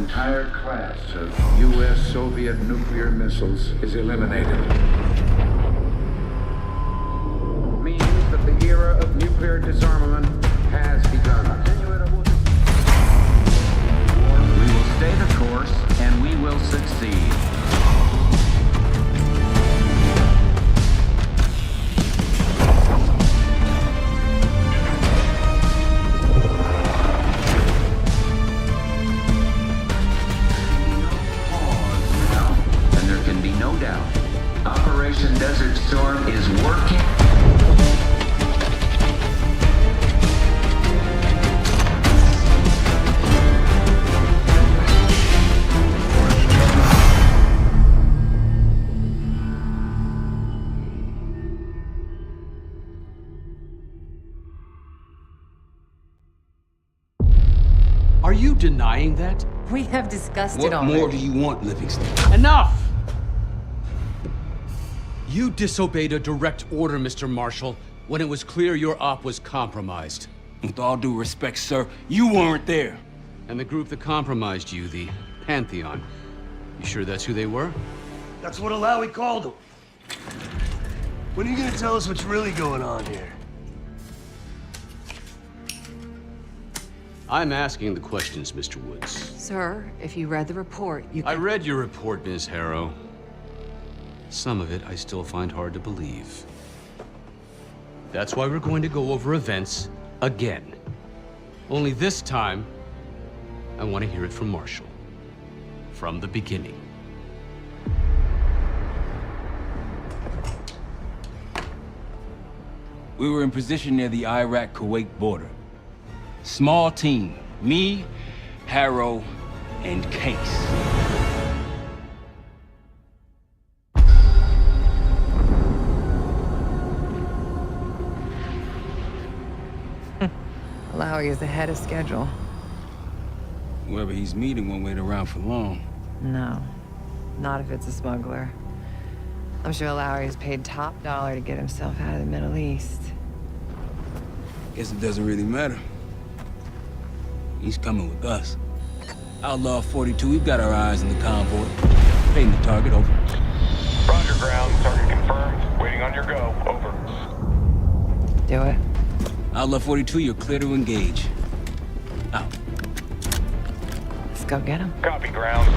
entire class of U.S.-Soviet nuclear missiles is eliminated. Means that the era of nuclear disarmament has begun. We will stay the course, and we will succeed. And there can be no doubt. Operation Desert Storm is working. Are you denying that? We have discussed it What already. more do you want, Livingston? Enough! You disobeyed a direct order, Mr. Marshall, when it was clear your op was compromised. With all due respect, sir, you weren't there. And the group that compromised you, the Pantheon, you sure that's who they were? That's what Alawi called him. When are you gonna tell us what's really going on here? I'm asking the questions, Mr. Woods. Sir, if you read the report, you I can... read your report, Ms. Harrow. Some of it I still find hard to believe. That's why we're going to go over events again. Only this time, I want to hear it from Marshall. From the beginning. We were in position near the Iraq-Kuwait border. Small team. Me, Harrow, and Case. Alawi is ahead of schedule. Whoever he's meeting won't wait around for long. No, not if it's a smuggler. I'm sure Alawi is paid top dollar to get himself out of the Middle East. Guess it doesn't really matter. He's coming with us. Outlaw 42, we've got our eyes on the convoy. Painting the target, over. Roger, ground. Target confirmed. Waiting on your go. Over. Do it. Outlaw 42, you're clear to engage. Out. Let's go get him. Copy, ground.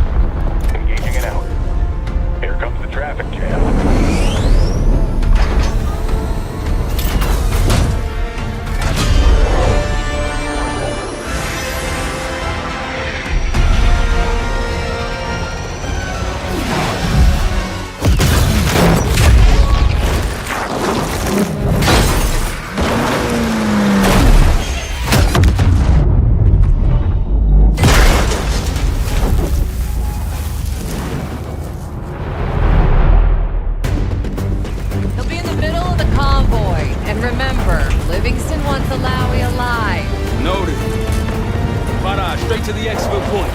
Engaging and out. Here comes the traffic jam. To the EXPO point.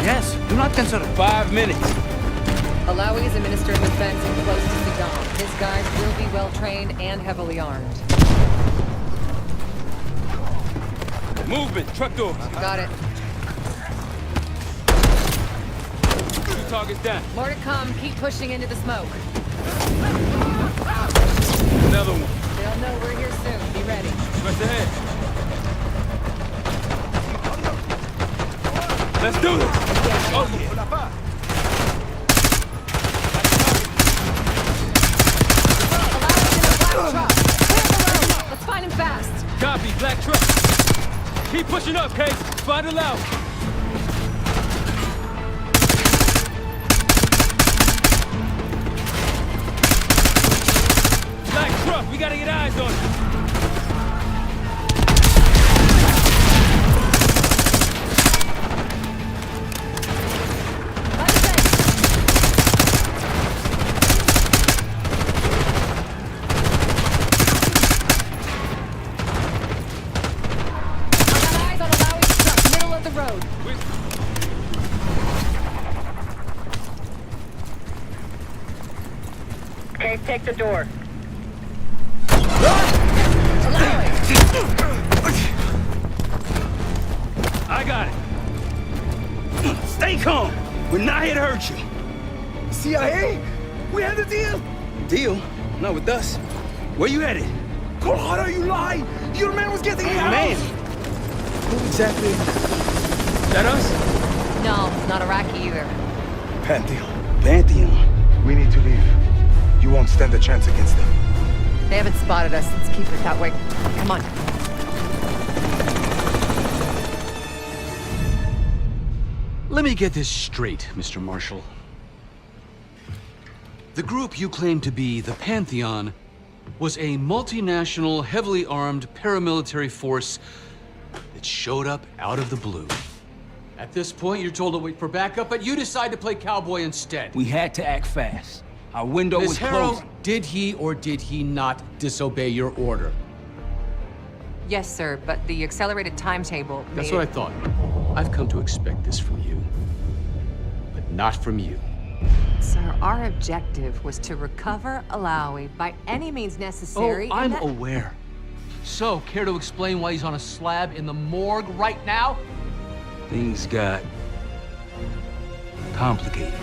Yes. Do not consider. 5 minutes. Alawi is a minister of defense and close to Saddam. His guys will be well trained and heavily armed. Movement. Truck doors. Got it. 2 targets down. More to come. Keep pushing into the smoke. Another one. They'll know we're here soon. Be ready. Press ahead. Let's do this! Oh, yeah. Let's find him fast. Copy, black truck. Keep pushing up, Case. Find it out. Black truck, we gotta get eyes on you. Take the door. I got it. Stay calm. We're not here to hurt you. CIA? We had a deal. Deal? Not with us. Where you headed? Colorado, you lie! Your man was getting out! Man! Who exactly? That us? No, not Iraqi either. Pantheon. Pantheon. We need to leave. You won't stand a chance against them. They haven't spotted us. Let's keep it that way. Come on. Let me get this straight, Mr. Marshall. The group you claim to be the Pantheon was a multinational, heavily armed paramilitary force that showed up out of the blue. At this point, you're told to wait for backup, but you decide to play cowboy instead. We had to act fast. Our window Ms. was Harrow, closing. did he or did he not disobey your order? Yes, sir, but the accelerated timetable That's what I thought. I've come to expect this from you, but not from you. Sir, our objective was to recover Alawi by any means necessary. Oh, I'm aware. So, care to explain why he's on a slab in the morgue right now? Things got complicated.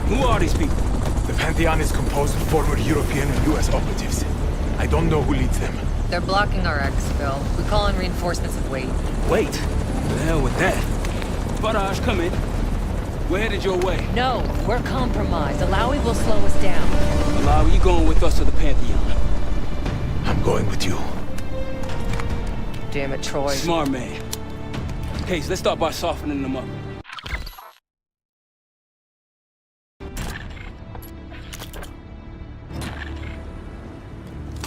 Who are these people? The Pantheon is composed of former European and US operatives. I don't know who leads them. They're blocking our exfil. We call in reinforcements and wait. Wait. The hell with that? Barrage, come in. We're headed your way. No, we're compromised. Alawi will slow us down. Alawi, you going with us to the Pantheon? I'm going with you. Damn it, Troy. Smart man. Case, let's start by softening them up.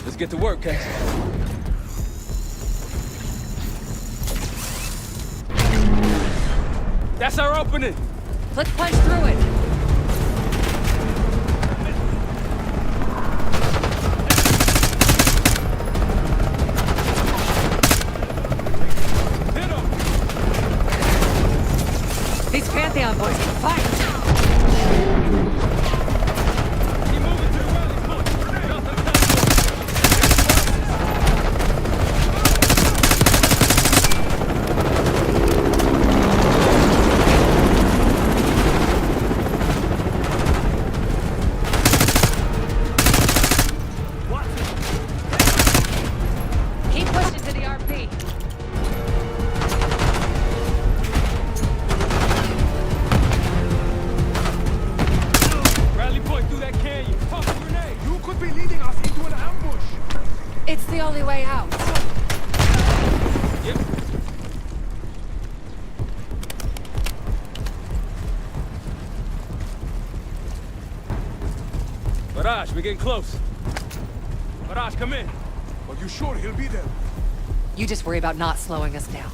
Let's get to work, Case. That's our opening. Let's punch through it. Hit 'em. These Pantheon boys can fight. Keep moving to the rally point. Keep pushing to the RP. Rally point through that canyon. Pop a grenade. You could be leading us into an ambush. It's the only way out. Yep. Barrage, we're getting close. Barrage, come in. Are you sure he'll be there? You just worry about not slowing us down.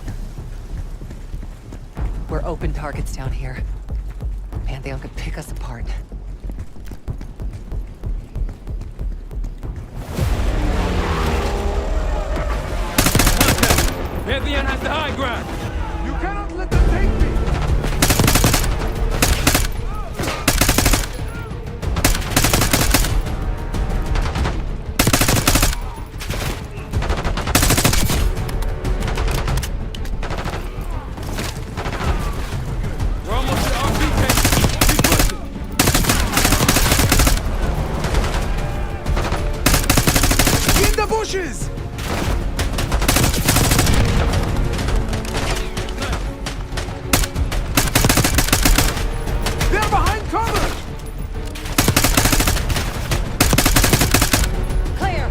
We're open targets down here. Pantheon could pick us apart. Pantheon has the high ground. You cannot let them take me! We're almost to RP, Case. Keep pushing. In the bushes! They're behind cover! Clear.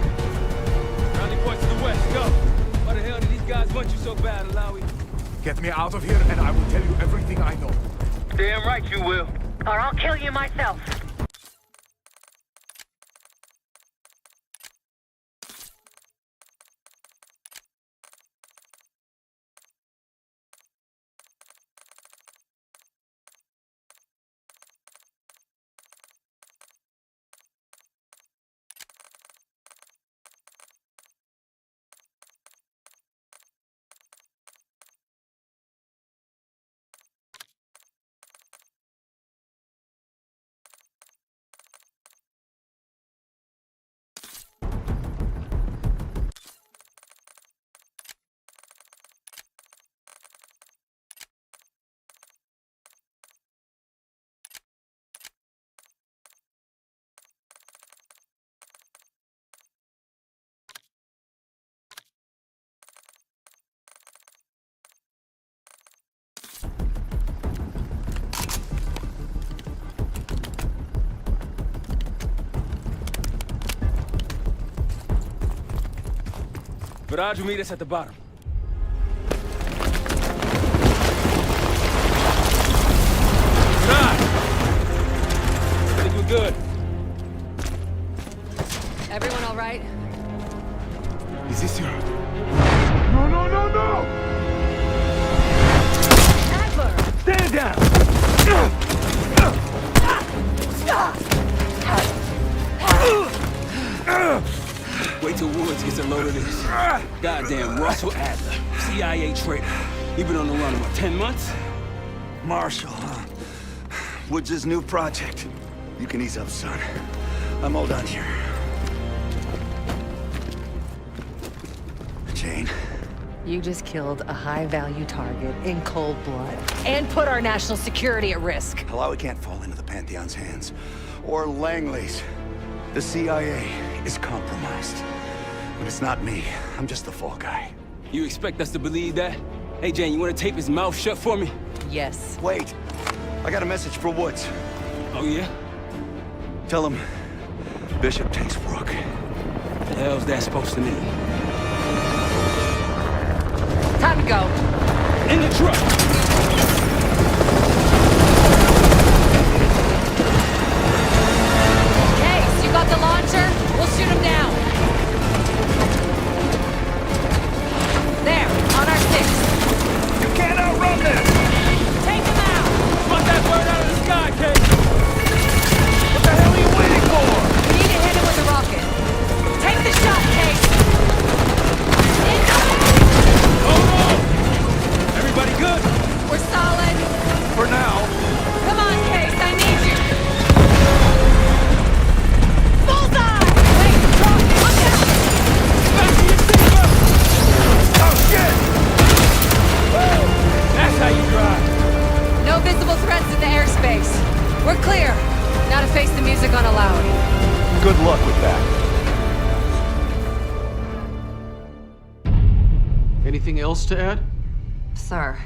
Rally point to the west. Go. Why the hell did these guys want you so bad, Alawi? Get me out of here and I will tell you everything I know. Damn right you will. Or I'll kill you myself. Garage will meet us at the bottom. Nice! I think we're good. Everyone all right? Is this your... No, no, no, no! Adler! Stand down! Wait till Woods gets a load of this. Goddamn Russell Adler, CIA traitor. He been on the run, what, 10 months? Marshall, huh? Woods' new project. You can ease up, son. I'm all done here. Jane. You just killed a high-value target in cold blood and put our national security at risk. Alawi can't fall into the Pantheon's hands. Or Langley's. The CIA is compromised. But it's not me. I'm just the fall guy. You expect us to believe that? Hey, Jane, you want to tape his mouth shut for me? Yes. Wait. I got a message for Woods. Oh, yeah? Tell him Bishop takes Rook. The hell's that supposed to mean? Time to go. In the truck! Case, you got the launcher? We'll shoot him down. There, on our 6. You can't outrun this! Take him out! Fuck that bird out of the sky, Kate! What the hell are you waiting for? We need to hit him with a rocket. Take the shot, Case! Everybody good? We're solid. For now. Come on, Case, I need you. Bullseye! Wait, drop, look out! Back to your seatbelt! Oh, shit! Woo! That's how you drive. No visible threats in the airspace. We're clear. Now to face the music on Alawi. Good luck with that. Anything else to add? Sir,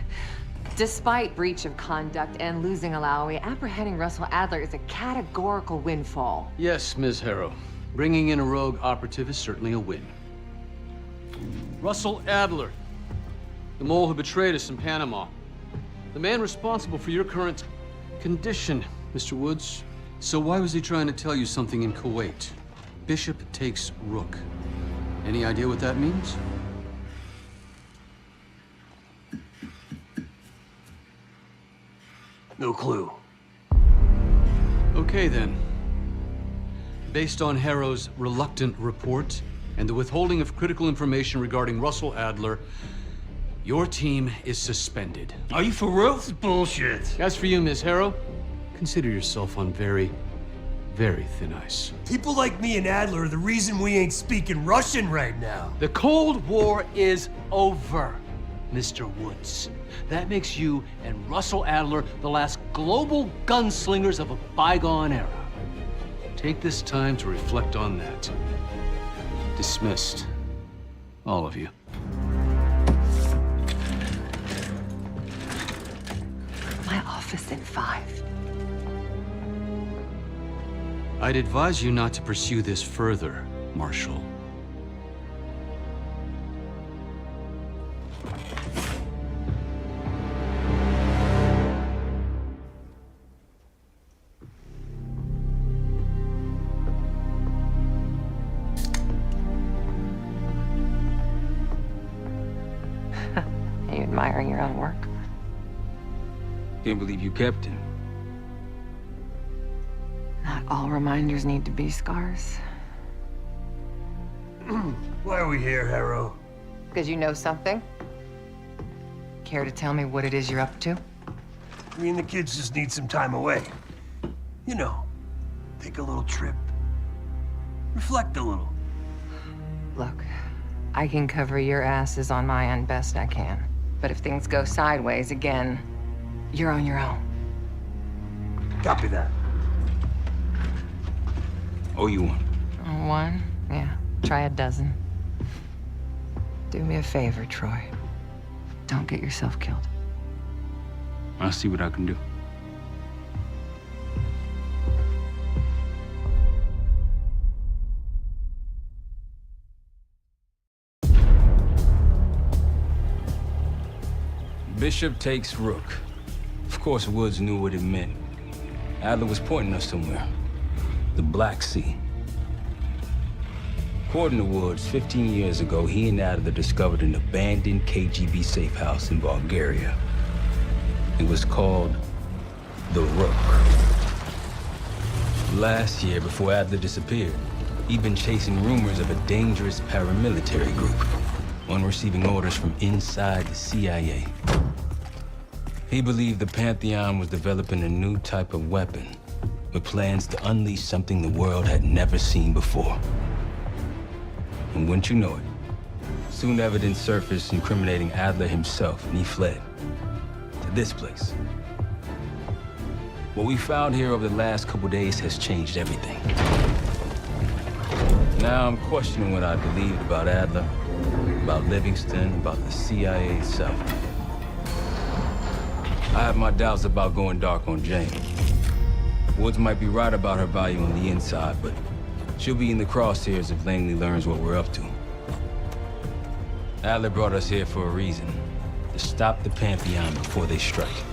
despite breach of conduct and losing Alawi, apprehending Russell Adler is a categorical windfall. Yes, Ms. Harrow. Bringing in a rogue operative is certainly a win. Russell Adler, the mole who betrayed us in Panama. The man responsible for your current condition, Mr. Woods. So why was he trying to tell you something in Kuwait? Bishop takes Rook. Any idea what that means? No clue. Okay, then. Based on Harrow's reluctant report and the withholding of critical information regarding Russell Adler, your team is suspended. Are you for real? This is bullshit. As for you, Ms. Harrow, consider yourself on very, very thin ice. People like me and Adler are the reason we ain't speaking Russian right now. The Cold War is over, Mr. Woods. That makes you and Russell Adler the last global gunslingers of a bygone era. Take this time to reflect on that. Dismissed. All of you. My office in 5. I'd advise you not to pursue this further, Marshal. Are you admiring your own work? Can't believe you kept him. Not all reminders need to be scars. Why are we here, Harrow? Because you know something? Care to tell me what it is you're up to? Me and the kids just need some time away. You know, take a little trip. Reflect a little. Look, I can cover your asses on my end best I can. But if things go sideways again, you're on your own. Copy that. Oh, you want? One? Yeah. Try a dozen. Do me a favor, Troy. Don't get yourself killed. I'll see what I can do. Bishop takes Rook. Of course, Woods knew what it meant. Adler was pointing us somewhere. The Black Sea. According to Woods, 15 years ago, he and Adler discovered an abandoned KGB safe house in Bulgaria. It was called the Rook. Last year, before Adler disappeared, he'd been chasing rumors of a dangerous paramilitary group, one receiving orders from inside the CIA. He believed the Pantheon was developing a new type of weapon, with plans to unleash something the world had never seen before. And wouldn't you know it, soon evidence surfaced incriminating Adler himself, and he fled to this place. What we found here over the last couple days has changed everything. Now I'm questioning what I believed about Adler, about Livingston, about the CIA itself. I have my doubts about going dark on Jane. Woods might be right about her value on the inside, but she'll be in the crosshairs if Langley learns what we're up to. Adler brought us here for a reason, to stop the Pantheon before they strike.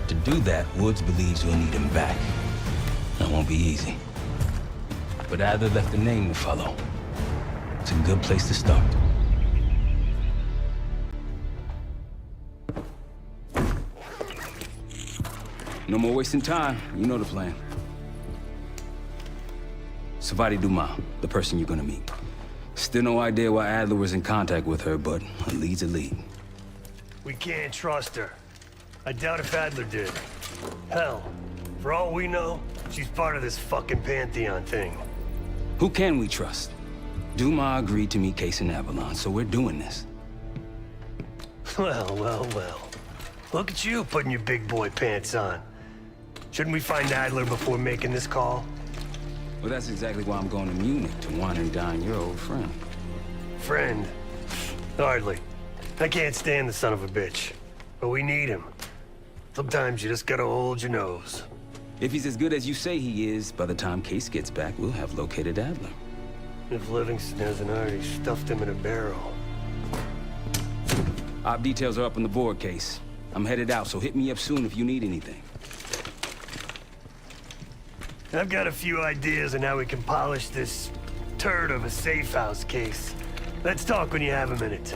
To do that, Woods believes we'll need him back. That won't be easy. But Adler left a name to follow. It's a good place to start. No more wasting time. You know the plan. Savati Dumas, the person you're gonna meet. Still no idea why Adler was in contact with her, but a lead's a lead. We can't trust her. I doubt if Adler did. Hell, for all we know, she's part of this fucking Pantheon thing. Who can we trust? Dumas agreed to meet Case in Avalon, so we're doing this. Well, well, well. Look at you putting your big boy pants on. Shouldn't we find Adler before making this call? Well, that's exactly why I'm going to Munich, to wine and dine your old friend. Friend? Hardly. I can't stand the son of a bitch. But we need him. Sometimes you just gotta hold your nose. If he's as good as you say he is, by the time Case gets back, we'll have located Adler. If Livingston hasn't already stuffed him in a barrel. Op details are up on the board, Case. I'm headed out, so hit me up soon if you need anything. I've got a few ideas on how we can polish this turd of a safe house case. Let's talk when you have a minute.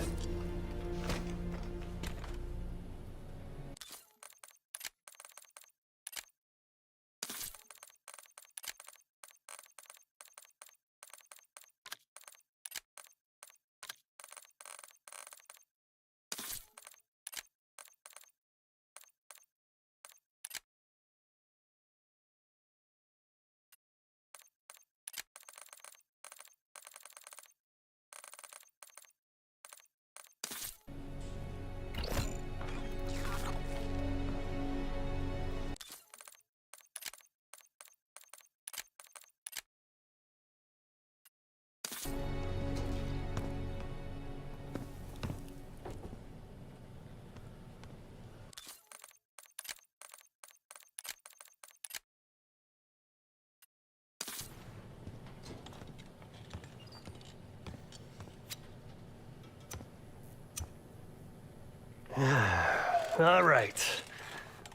All right.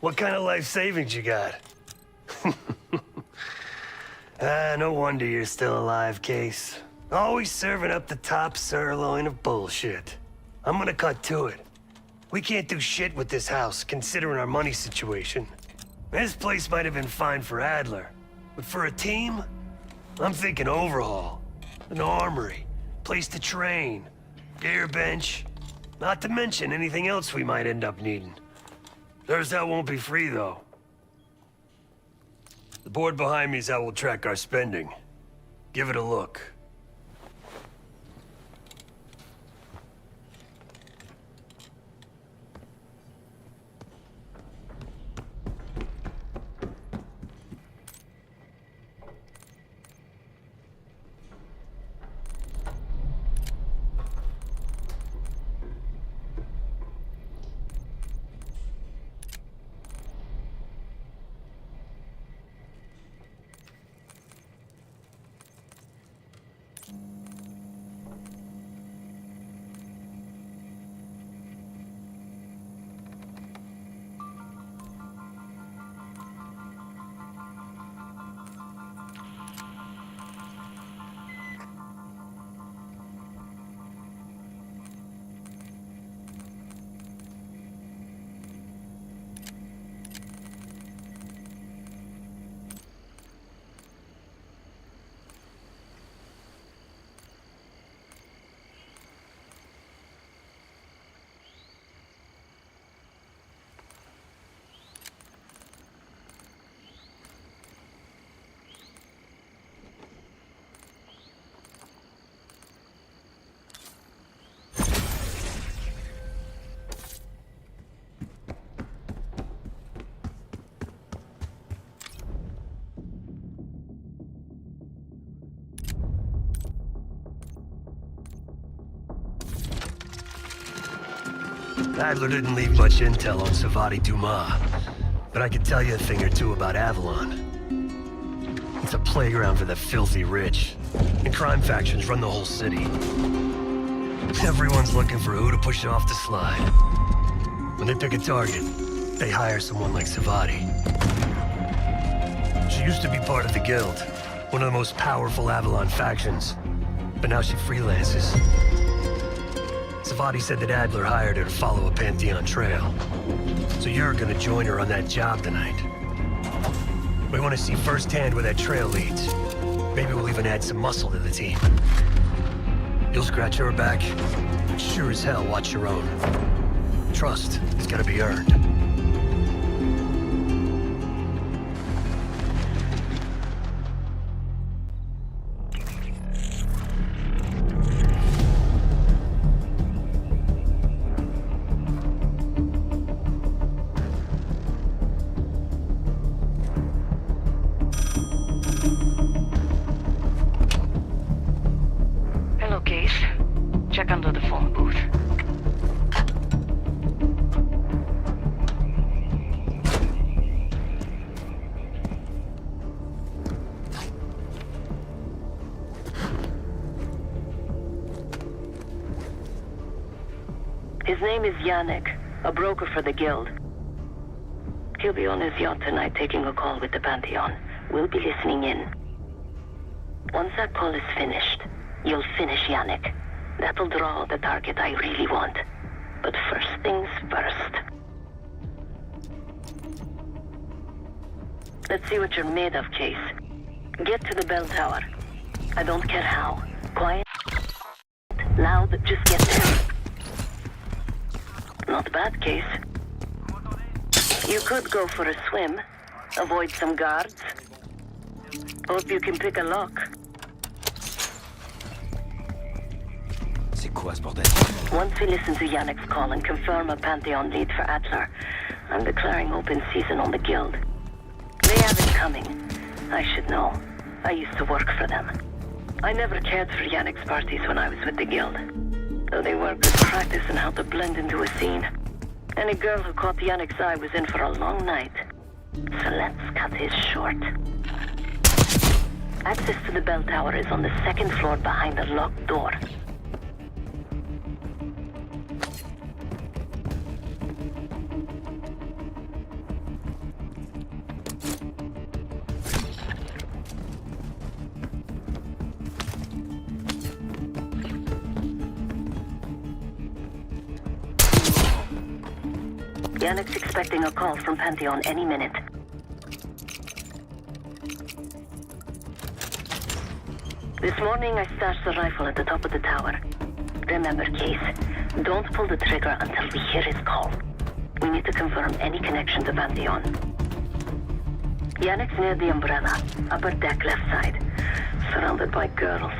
What kind of life savings you got? No wonder you're still alive, Case. Always serving up the top sirloin of bullshit. I'm gonna cut to it. We can't do shit with this house, considering our money situation. This place might have been fine for Adler, but for a team, I'm thinking overhaul. An armory, place to train, gear bench, not to mention anything else we might end up needing. There's that won't be free, though. The board behind me is how we'll track our spending. Give it a look. Adler didn't leave much intel on Savati Dumas, but I could tell you a thing or two about Avalon. It's a playground for the filthy rich, and crime factions run the whole city. Everyone's looking for who to push off the slide. When they pick a target, they hire someone like Savati. She used to be part of the Guild, one of the most powerful Avalon factions, but now she freelances. Savati said that Adler hired her to follow a Pantheon trail. So you're gonna join her on that job tonight. We want to see firsthand where that trail leads. Maybe we'll even add some muscle to the team. You'll scratch her back, but sure as hell watch your own. Trust has gotta be earned. Check under the phone booth. His name is Yannick, a broker for the Guild. He'll be on his yacht tonight taking a call with the Pantheon. We'll be listening in. Once that call is finished, you'll finish Yannick. That'll draw the target I really want. But first things first. Let's see what you're made of, Case. Get to the bell tower. I don't care how. Quiet, loud, just get there. Not bad, Case. You could go for a swim, avoid some guards. Hope you can pick a lock. Once we listen to Yannick's call and confirm a Pantheon lead for Adler, I'm declaring open season on the Guild. They have it coming. I should know. I used to work for them. I never cared for Yannick's parties when I was with the Guild, though they were good practice in how to blend into a scene. Any girl who caught Yannick's eye was in for a long night. So let's cut his short. Access to the bell tower is on the second floor behind the locked door. Yannick's expecting a call from Pantheon any minute. This morning I stashed the rifle at the top of the tower. Remember, Case, don't pull the trigger until we hear his call. We need to confirm any connection to Pantheon. Yannick's near the umbrella, upper deck left side, surrounded by girls.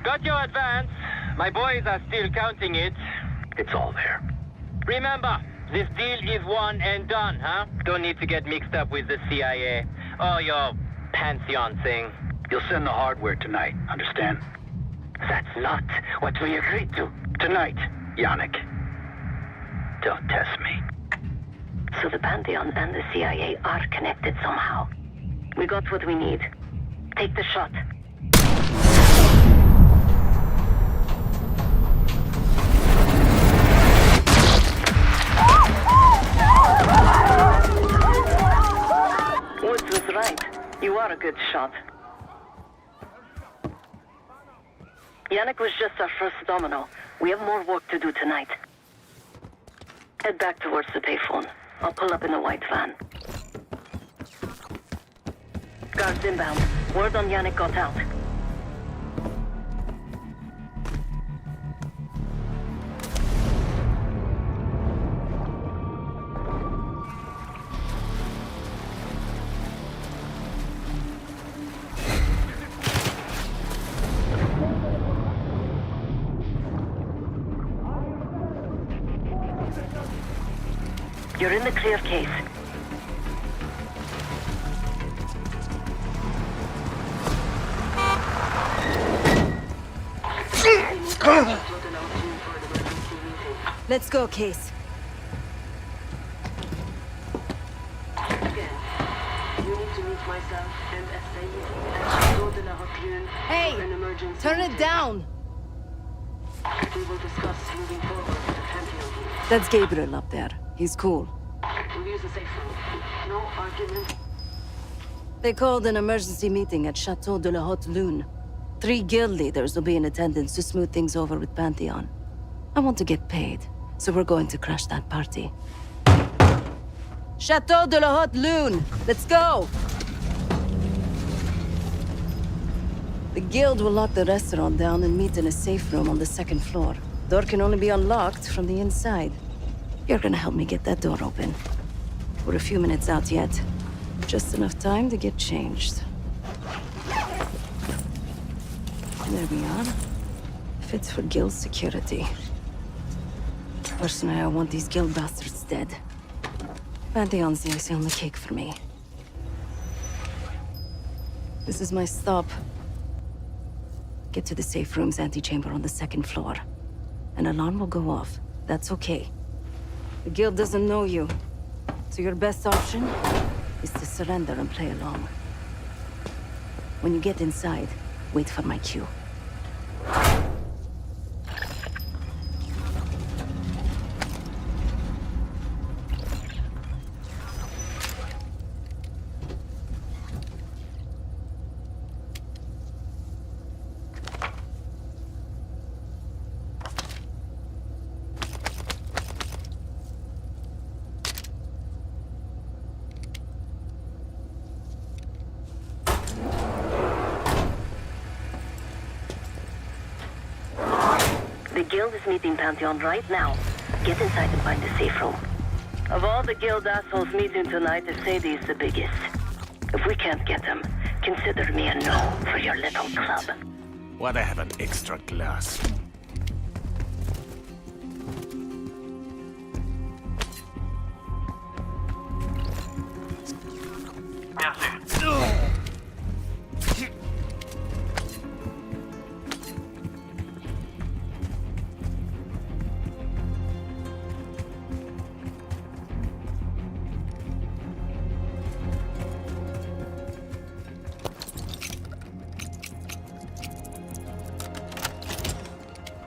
Got your advance. My boys are still counting it. It's all there. Remember, this deal is one and done, huh? Don't need to get mixed up with the CIA or your Pantheon thing. You'll send the hardware tonight, understand? That's not what we agreed to. Tonight, Yannick. Don't test me. So the Pantheon and the CIA are connected somehow. We got what we need. Take the shot. Woods was right. You are a good shot. Yannick was just our first domino. We have more work to do tonight. Head back towards the payphone. I'll pull up in the white van. Guards inbound. Word on Yannick got out. You're in the clear, Case. Let's go, Case. Hey! Turn it down! We will discuss moving forward with the Pantheon. That's Gabriel up there. He's cool. We'll use the safe room. No argument. They called an emergency meeting at Chateau de la Haute Lune. 3 guild leaders will be in attendance to smooth things over with Pantheon. I want to get paid, so we're going to crash that party. Chateau de la Haute Lune! Let's go! The guild will lock the restaurant down and meet in a safe room on the 2nd floor. Door can only be unlocked from the inside. You're gonna help me get that door open. We're a few minutes out yet. Just enough time to get changed. There we are. Fits for guild security. Personally, I want these guild bastards dead. Pantheon's the icing on the cake for me. This is my stop. Get to the safe room's antechamber on the 2nd floor. An alarm will go off. That's okay. The guild doesn't know you, so your best option is to surrender and play along. When you get inside, wait for my cue. The guild is meeting Pantheon right now. Get inside and find the safe room. Of all the guild assholes meeting tonight, Sadie is the biggest. If we can't get them, consider me a no for your little club. Why'd I have an extra glass?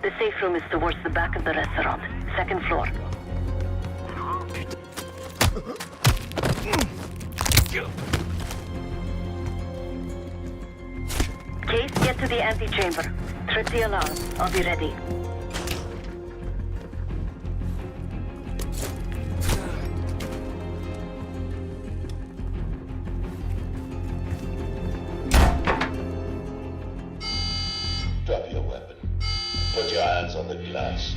The safe room is towards the back of the restaurant, 2nd floor. Case, get to the antechamber. Trip the alarm. I'll be ready. Drop your weapon. Put your hands on the glass.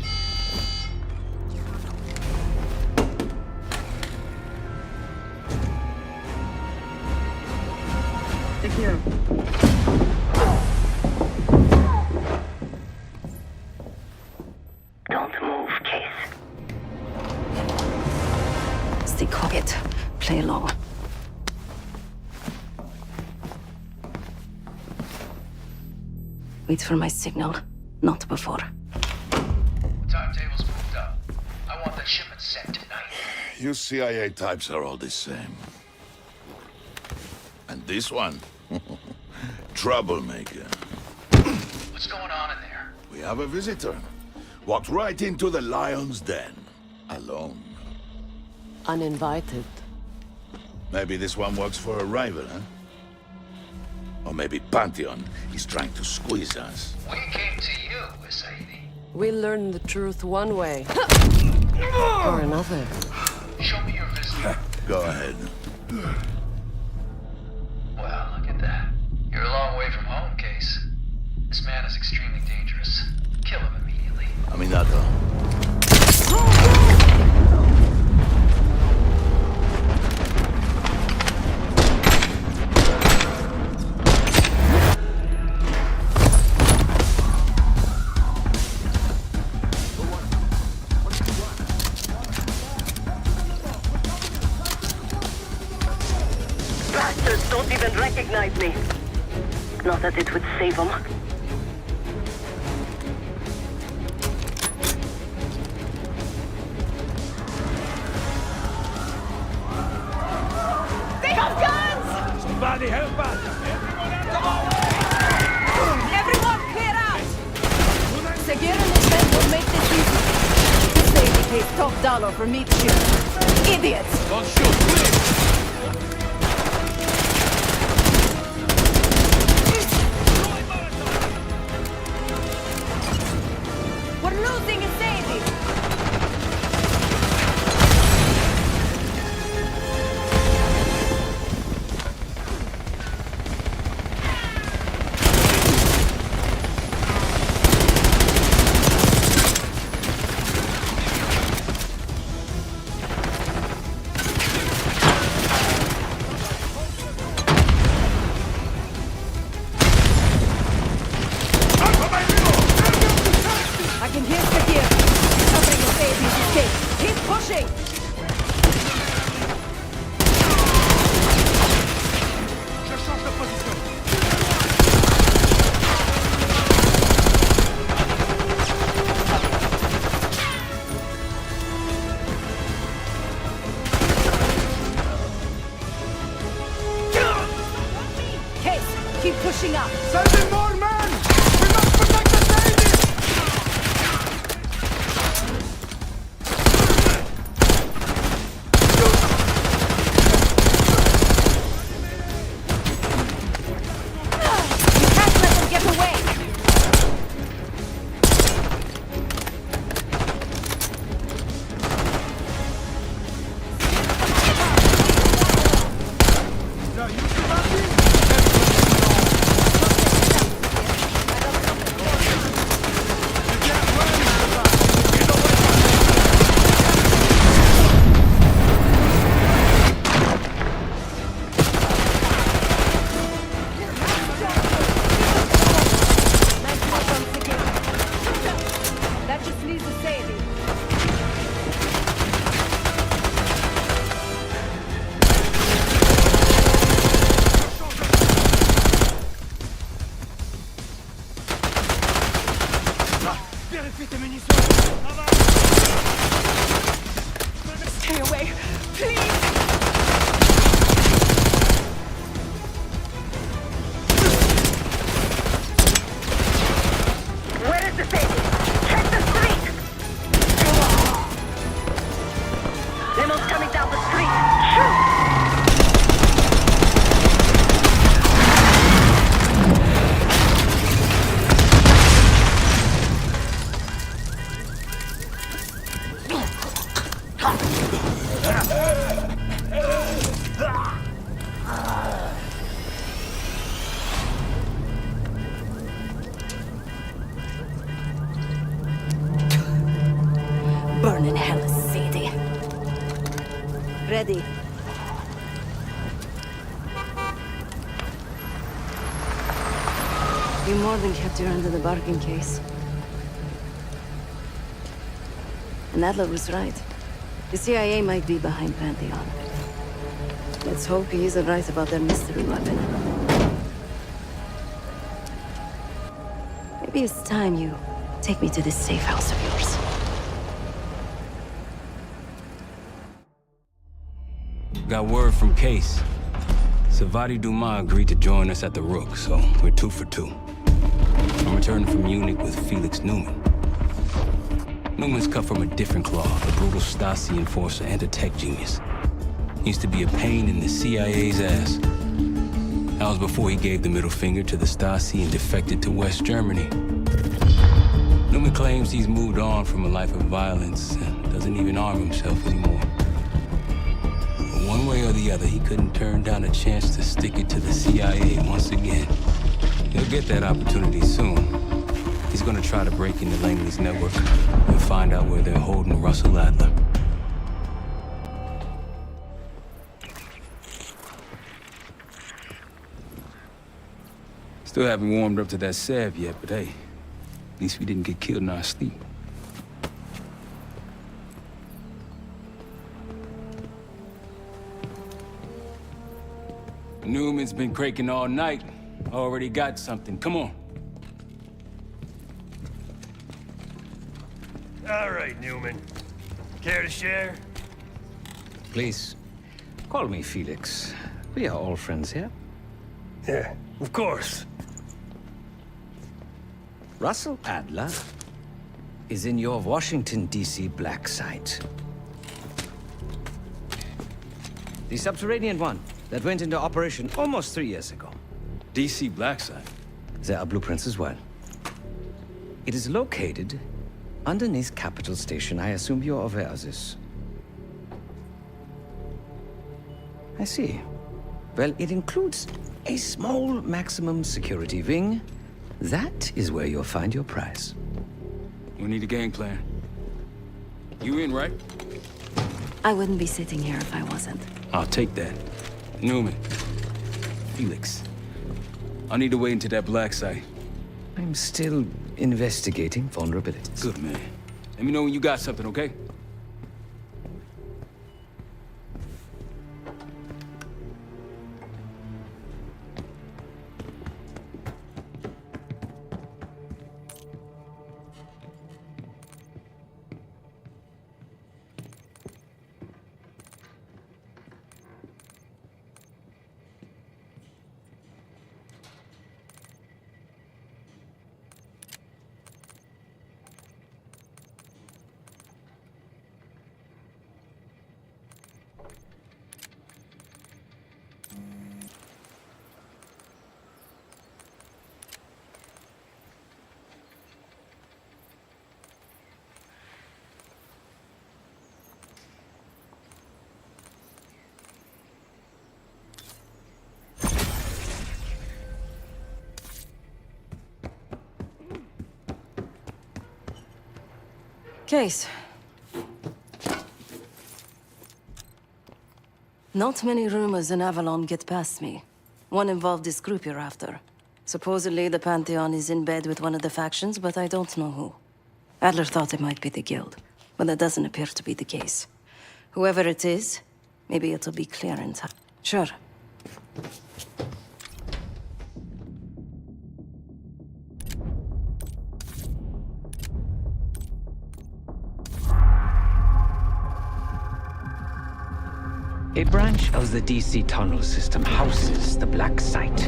Secure. Don't move, Case. Stay quiet. Play along. Wait for my signal. Not before. Timetable's moved up. I want the shipment sent tonight. You CIA types are all the same. And this one? Troublemaker. What's going on in there? We have a visitor. Walked right into the lion's den. Alone. Uninvited. Maybe this one works for a rival, huh? Or maybe Pantheon is trying to squeeze us. We came to you, Sadie. We learn the truth one way. Or another. Show me your visitor. Go ahead. Well, look at that. You're a long way from home, Case. This man is extremely dangerous. Kill him immediately. Aminato. Bastards don't even recognize me. Not that it would save them. Somebody help us! Everyone clear out! Segura and his men will make this easy. Safety pays top dollar for meat shit. Idiots! Don't shoot, please! We're losing a Sadie! I can hear Segura. Covering the Sadie's escape. Keep pushing! Case, keep pushing up. Sending more men! We must protect the Sadie! You can't let them get away! That just leaves the Sadie. Stay away, please! Where is the Sadie? Check the street! Limo's coming down the street. Shoot! Burn in hell, Sadie. Ready. You more than kept your end of the bargain, Case. And Adler was right. The CIA might be behind Pantheon. Let's hope he isn't right about their mystery weapon. Maybe it's time you take me to this safe house of yours. Got word from Case. Savati Dumas agreed to join us at the Rook, so we're 2 for 2. I'm returning from Munich with Felix Newman. Newman's cut from a different cloth, a brutal Stasi enforcer and a tech genius. He used to be a pain in the CIA's ass. That was before he gave the middle finger to the Stasi and defected to West Germany. Newman claims he's moved on from a life of violence and doesn't even arm himself anymore. But one way or the other, he couldn't turn down a chance to stick it to the CIA once again. He'll get that opportunity soon. He's gonna try to break into Langley's network and find out where they're holding Russell Adler. Still haven't warmed up to that salve yet, but hey, at least we didn't get killed in our sleep. Newman's been cranking all night. Already got something. Come on. All right, Newman. Care to share? Please, call me Felix. We are all friends here. Yeah, of course. Russell Adler is in your Washington, D.C. black site. The subterranean one that went into operation almost 3 years ago. DC black site. There are blueprints as well. It is located underneath Capitol Station. I assume you're aware of this. I see. Well, it includes a small maximum security wing. That is where you'll find your prize. We need a game plan. You in, right? I wouldn't be sitting here if I wasn't. I'll take that. Newman. Felix. I need to wait into that black site. I'm still investigating vulnerabilities. Good, man. Let me know when you got something, okay? Case. Not many rumors in Avalon get past me. One involved this group you're after. Supposedly, the Pantheon is in bed with one of the factions, but I don't know who. Adler thought it might be the Guild, but that doesn't appear to be the case. Whoever it is, maybe it'll be clear in time. Sure. A branch of the DC tunnel system houses the black site,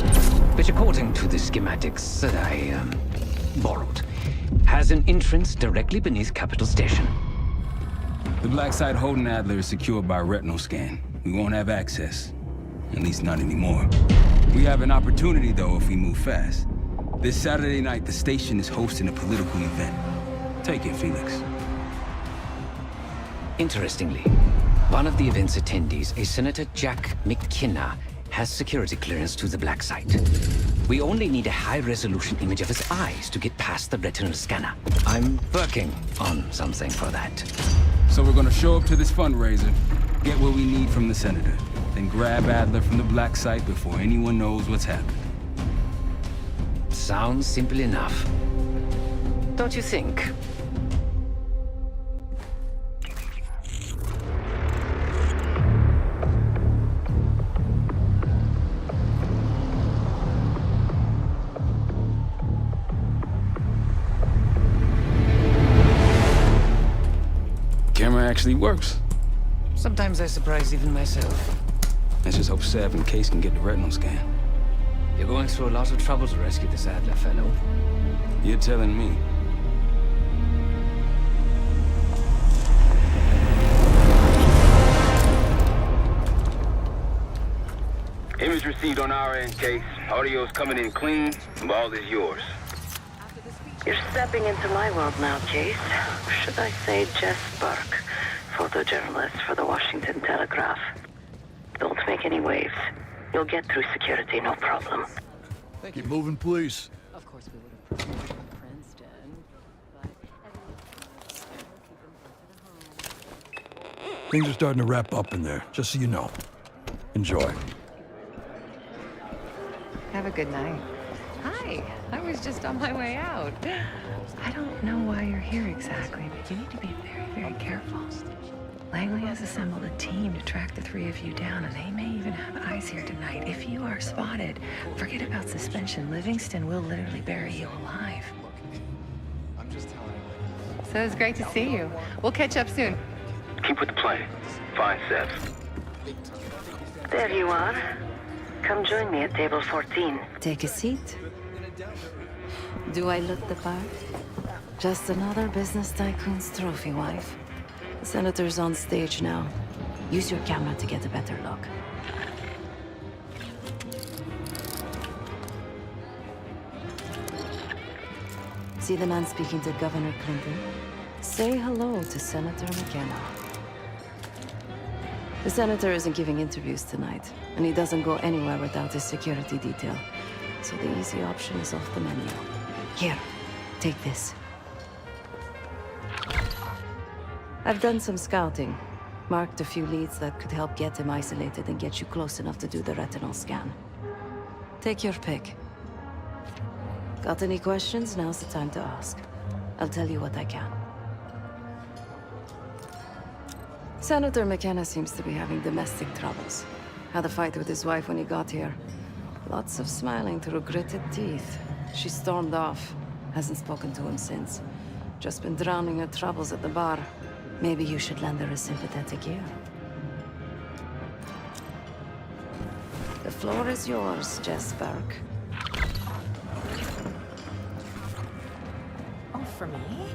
which according to the schematics that I, borrowed, has an entrance directly beneath Capitol Station. The black site holding Adler is secured by retinal scan. We won't have access. At least not anymore. We have an opportunity, though, if we move fast. This Saturday night, the station is hosting a political event. Take it, Felix. Interestingly, one of the event's attendees, a Senator Jack McKenna, has security clearance to the black site. We only need a high-resolution image of his eyes to get past the retinal scanner. I'm working on something for that. So we're gonna show up to this fundraiser, get what we need from the Senator, then grab Adler from the black site before anyone knows what's happened. Sounds simple enough. Don't you think? Camera actually works. Sometimes I surprise even myself. Let's just hope Sav and Case can get the retinal scan. You're going through a lot of trouble to rescue this Adler fellow. You're telling me. Image received on our end, Case. Audio's coming in clean. Ball is yours. You're stepping into my world now, Case. Should I say Jess Burke, photojournalist for the Washington Telegraph. Don't make any waves. You'll get through security, no problem. Keep moving, please. Of course we would have Princeton, but Things are starting to wrap up in there, just so you know. Enjoy. have a good night. Hi, I was just on my way out. I don't know why you're here exactly, but you need to be very, very careful. Langley has assembled a team to track the three of you down, and they may even have eyes here tonight. If you are spotted, forget about suspension. Livingston will literally bury you alive. So it's great to see you. We'll catch up soon. Keep with the plan. Find Seth. There you are. Come join me at table 14. Take a seat. Do I look the part? Just another business tycoon's trophy wife. The senator's on stage now. Use your camera to get a better look. See the man speaking to Governor Clinton? Say hello to Senator McKenna. The senator isn't giving interviews tonight, and he doesn't go anywhere without his security detail. So the easy option is off the menu. Here, take this. I've done some scouting. Marked a few leads that could help get him isolated and get you close enough to do the retinal scan. Take your pick. Got any questions? Now's the time to ask. I'll tell you what I can. Senator McKenna seems to be having domestic troubles. Had a fight with his wife when he got here. Lots of smiling through gritted teeth. She stormed off. Hasn't spoken to him since. Just been drowning her troubles at the bar. Maybe you should lend her a sympathetic ear. The floor is yours, Jess Burke. Oh, for me?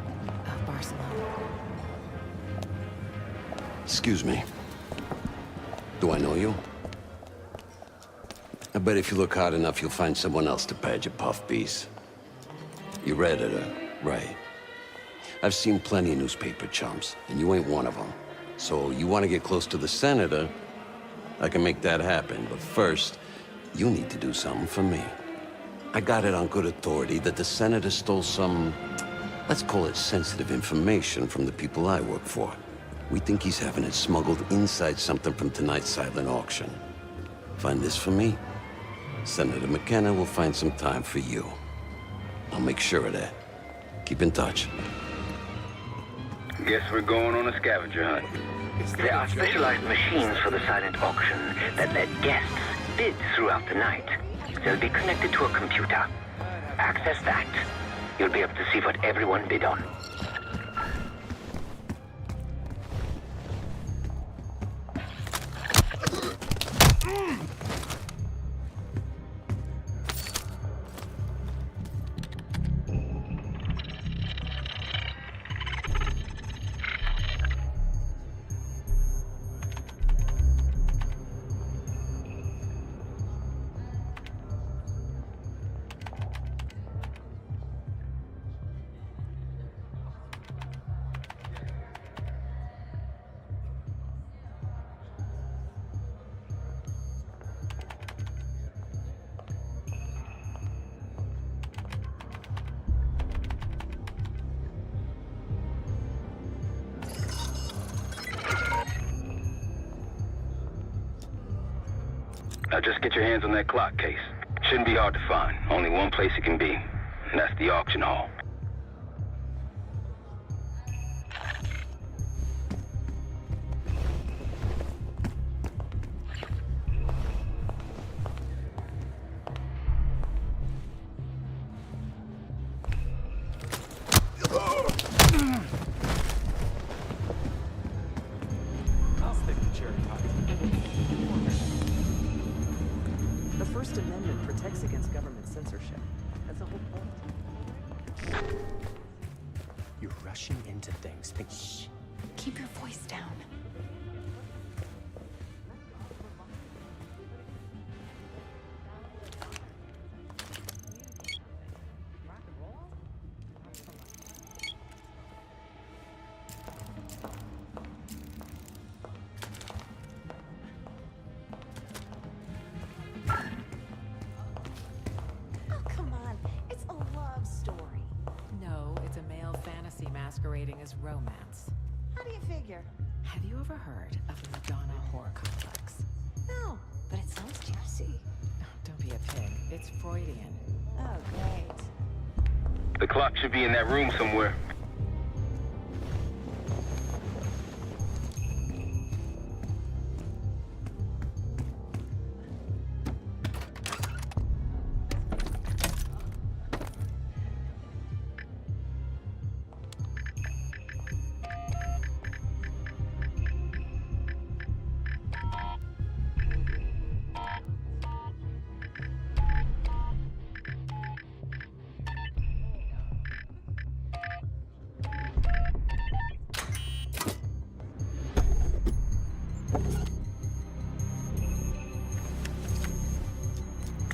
Barcelona. Excuse me. Do I know you? I bet if you look hard enough, you'll find someone else to pad your puff piece. You're editor, right? I've seen plenty of newspaper chumps, and you ain't one of them. So you want to get close to the senator? I can make that happen, but first, you need to do something for me. I got it on good authority that the senator stole some, let's call it sensitive information from the people I work for. We think he's having it smuggled inside something from tonight's silent auction. Find this for me? Senator McKenna will find some time for you. I'll make sure of that. Keep in touch. Guess we're going on a scavenger hunt. There are specialized machines for the silent auction that let guests bid throughout the night. They'll be connected to a computer. Access that. You'll be able to see what everyone bid on. Now just get your hands on that clock case. Shouldn't be hard to find. Only one place it can be, and that's the auction hall. Masquerading as romance. How do you figure? Have you ever heard of the Madonna horror complex? No, but it sounds juicy. Oh, don't be a pig. It's Freudian. Oh, great. The clock should be in that room somewhere.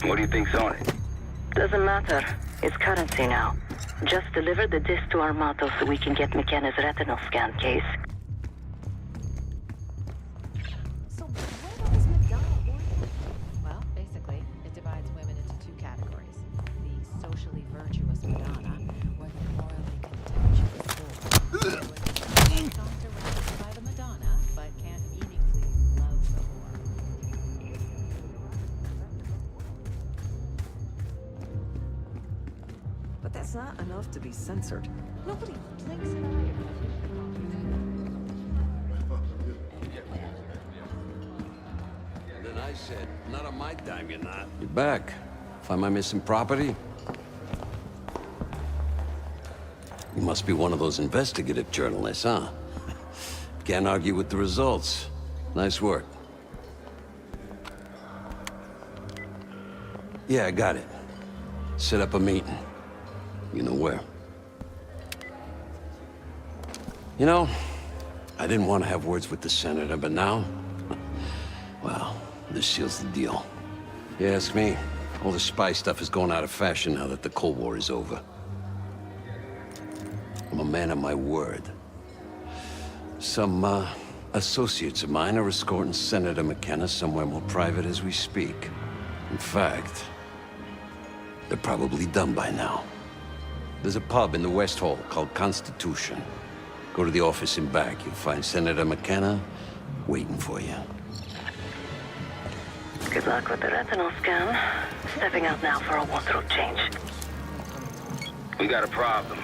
What do you think's on it? Doesn't matter. It's currency now. Just deliver the disc to Armato so we can get McKenna's retinal scan case. So what about this Madonna order? Well, basically, it divides women into two categories. The socially virtuous Madonna, or the morally contemptuous whore. Not surrounded by the Madonna, but can't meaningfully love the whore. But that's not enough to be censored. Nobody blinks an eye. And then I said, not on my dime, you're not. You're back. Find my missing property? You must be one of those investigative journalists, huh? Can't argue with the results. Nice work. Yeah, I got it. Set up a meeting. You know where. You know, I didn't want to have words with the senator, but now, well, this seals the deal. You ask me, all the spy stuff is going out of fashion now that the Cold War is over. I'm a man of my word. Some, associates of mine are escorting Senator McKenna somewhere more private as we speak. In fact, they're probably done by now. There's a pub in the West Hall called Constitution. Go to the office and back. You'll find Senator McKenna waiting for you. Good luck with the retinal scan. Stepping out now for a wardrobe change. We got a problem.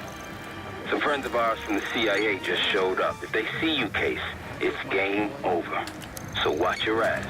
Some friends of ours from the CIA just showed up. If they see you, Case, it's game over. So watch your ass.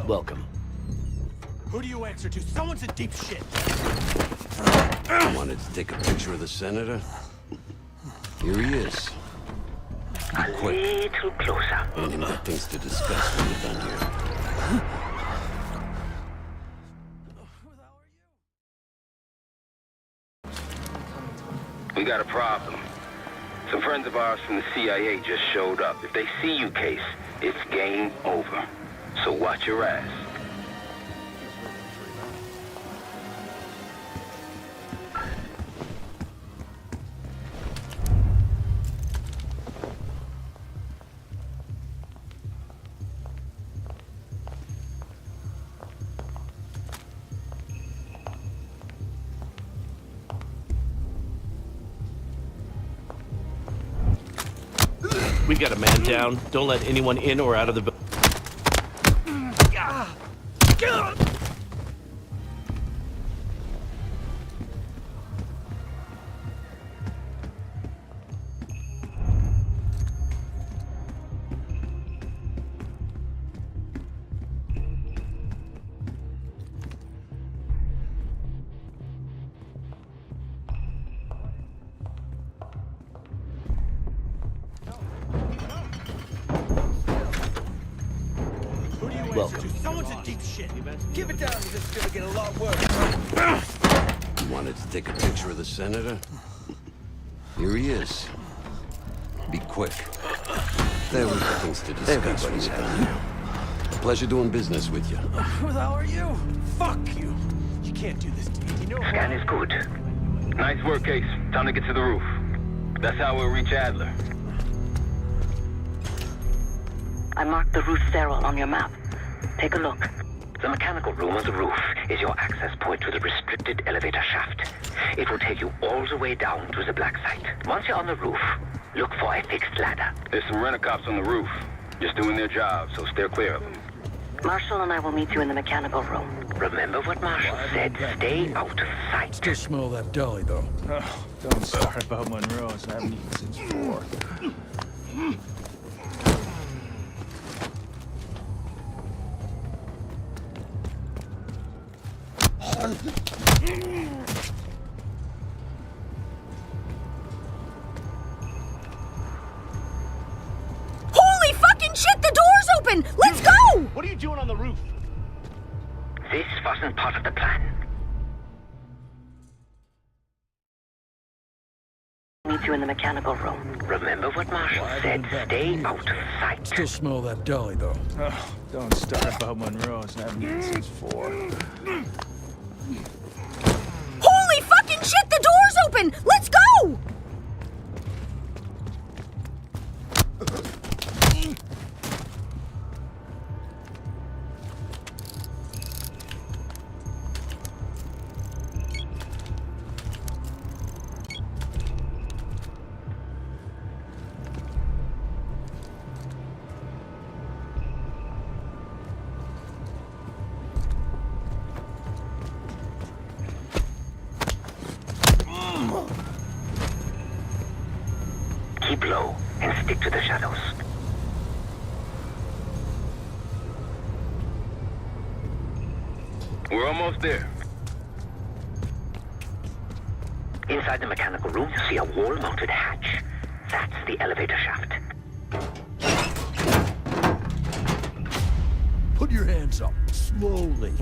Welcome. Who do you answer to? Someone's in deep shit. I wanted to take a picture of the senator. Here he is. Be quick. Little closer. And him got things to discuss when we're done here. We got a problem. Some friends of ours from the CIA just showed up. If they see you, Case, it's game over. So watch your ass. We got a man down. Don't let anyone in or out of the building. Welcome. Someone's in deep shit. Give it down, or this is gonna get a lot worse. You wanted to take a picture of the senator? Here he is. Be quick. There we got things to discuss when he's done. Pleasure doing business with you. Who the hell are you? Fuck you. You can't do this to me. You know Scan is good. Nice work, Case. Time to get to the roof. That's how we'll reach Adler. I marked the roof sterile on your map. Take a look. The mechanical room on the roof is your access point to the restricted elevator shaft. It will take you all the way down to the black site. Once you're on the roof, look for a fixed ladder. There's some rent-a-cops on the roof. Just doing their job, so steer clear of them. Marshall and I will meet you in the mechanical room. Remember what Marshall said. Stay out of sight. Still smell that deli, though. Oh, don't start about Monroe's. I haven't eaten since 4. Holy fucking shit, the door's open! Let's go! What are you doing on the roof? This wasn't part of the plan. Meet you in the mechanical room. Remember what Marshall said. Stay out of sight. Still smell that deli, though. Oh, don't start about Monroe's. I haven't eaten since 4. Holy fucking shit, the door's open! Let's go! Keep low and stick to the shadows. We're almost there. Inside the mechanical room, you see a wall-mounted hatch. That's the elevator shaft. Put your hands up, slowly.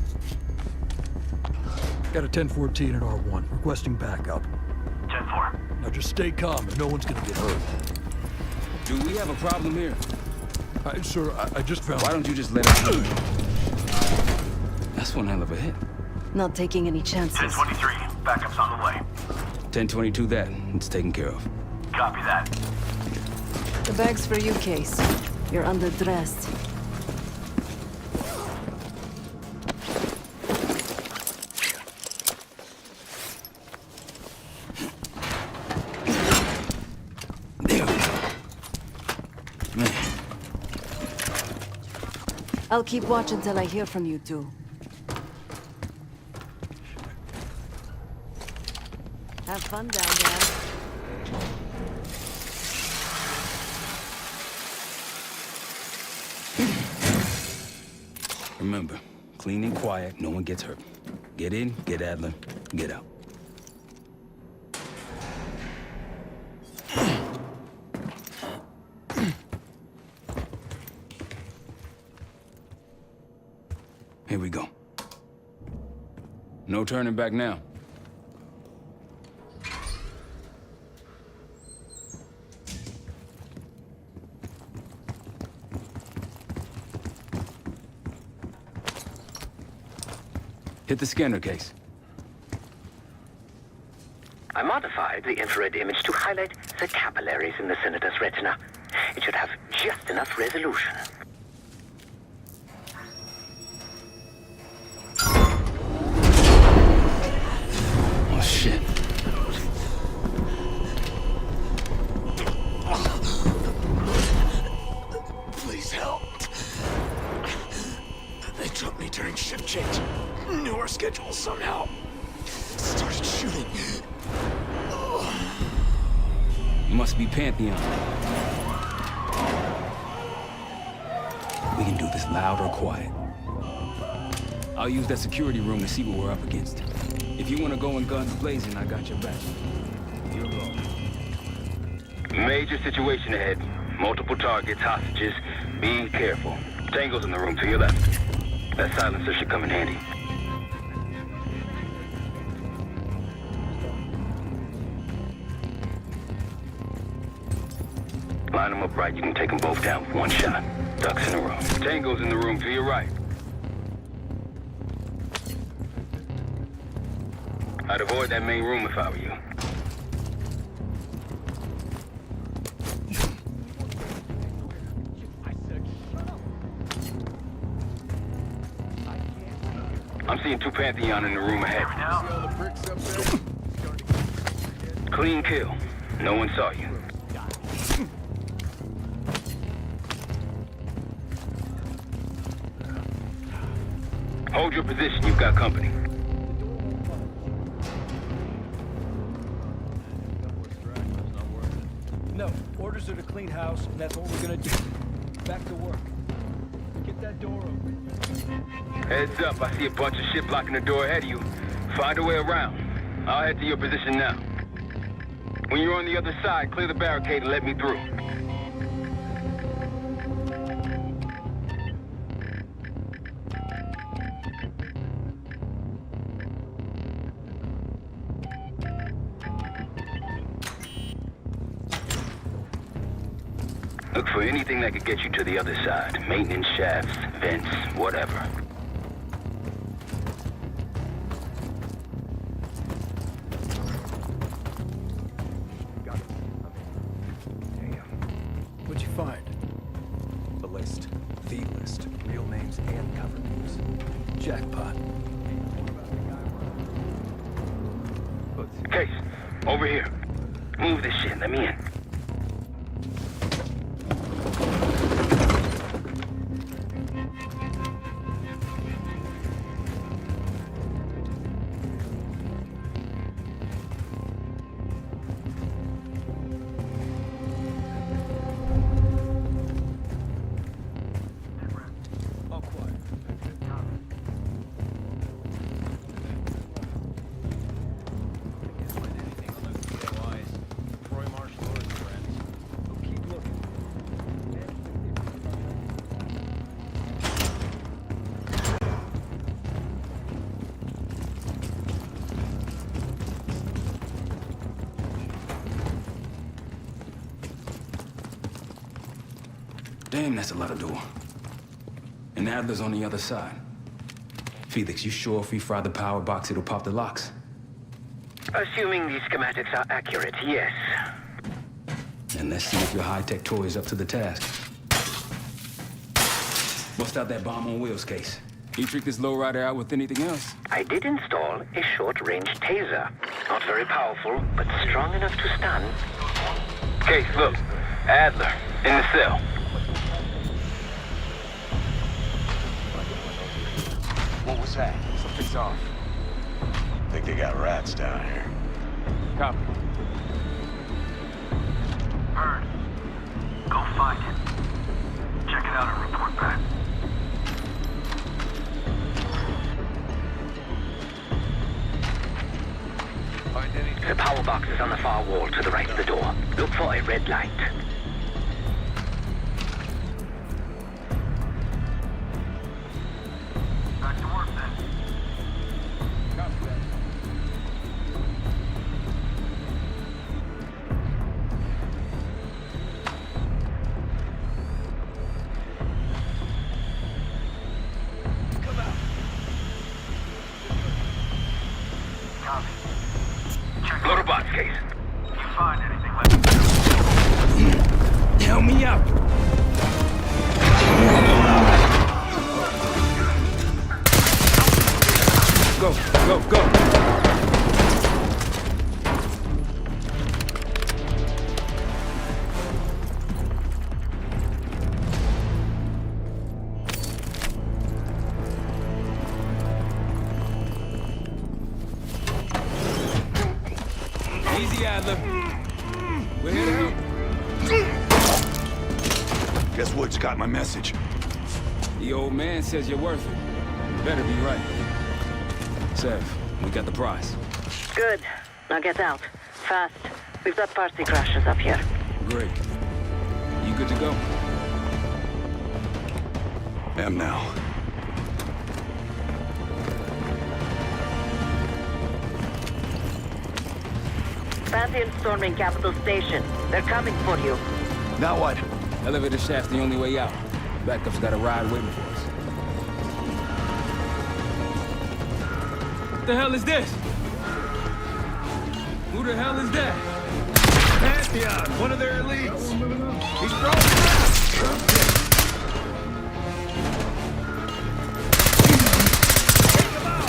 Got a 1014 and R1, requesting backup. 10-4. Now just stay calm and no one's gonna get hurt. Do we have a problem here? Sir, I just found... Why don't you just let us know? That's one hell of a hit. Not taking any chances. 10-23. Backup's on the way. 1022 that. It's taken care of. Copy that. The bag's for you, Case. You're underdressed. I'll keep watch until I hear from you two. Have fun down there. Remember, clean and quiet, no one gets hurt. Get in, get Adler, get out. Here we go. No turning back now. Hit the scanner, Case. I modified the infrared image to highlight the capillaries in the Senator's retina. It should have just enough resolution. Oh, shit. Please help. They took me during shift change. Knew our schedule somehow. Started shooting. Must be Pantheon. We can do this loud or quiet. I'll use that security room to see what we're up against. If you want to go in guns blazing, I got your back. You're wrong. Major situation ahead. Multiple targets, hostages. Be careful. Tango's in the room to your left. That silencer should come in handy. Line them up right. You can take them both down with one shot. Ducks in a row. Tango's in the room to your right. I'd avoid that main room if I were you. I'm seeing 2 Pantheon in the room ahead. Clean kill. No one saw you. Hold your position. You've got company. No, orders are to clean house, and that's all we're gonna do. Back to work. Get that door open. Heads up. I see a bunch of shit blocking the door ahead of you. Find a way around. I'll head to your position now. When you're on the other side, clear the barricade and let me through. Look for anything that could get you to the other side. Maintenance shafts, vents, whatever. What'd you find? The list. The list. Real names and cover names. Jackpot. Case, over here. Move this shit. Let me in. Damn, that's a lot of door. And Adler's on the other side. Felix, you sure if we fry the power box, it'll pop the locks? Assuming these schematics are accurate, yes. And let's see if your high-tech toy is up to the task. Bust out that bomb on wheels case. You trick this lowrider out with anything else? I did install a short-range taser. Not very powerful, but strong enough to stun. Case, look. Adler, in the cell. What was that? Something's off. Think they got rats down here. Copy. Bird, go find it. Check it out and report back. The power box is on the far wall to the right of the door. Look for a red light. Back to work then. Copy that. Come out. Copy. Check Loader box, Case. If you find anything, let me know. Help me out! Go, go, go! Easy, Adler. We're here to help. Guess Wood's got my message. The old man says you're worth it. You better be right. Sev, we got the prize. Good. Now get out. Fast. We've got party crashers up here. Great. You good to go? Am now. Pantheon storming Capital Station. They're coming for you. Now what? Elevator shaft's the only way out. Backup's got a ride waiting for us. What the hell is this? Who the hell is that? Pantheon, one of their elites. He's broken. Take him out.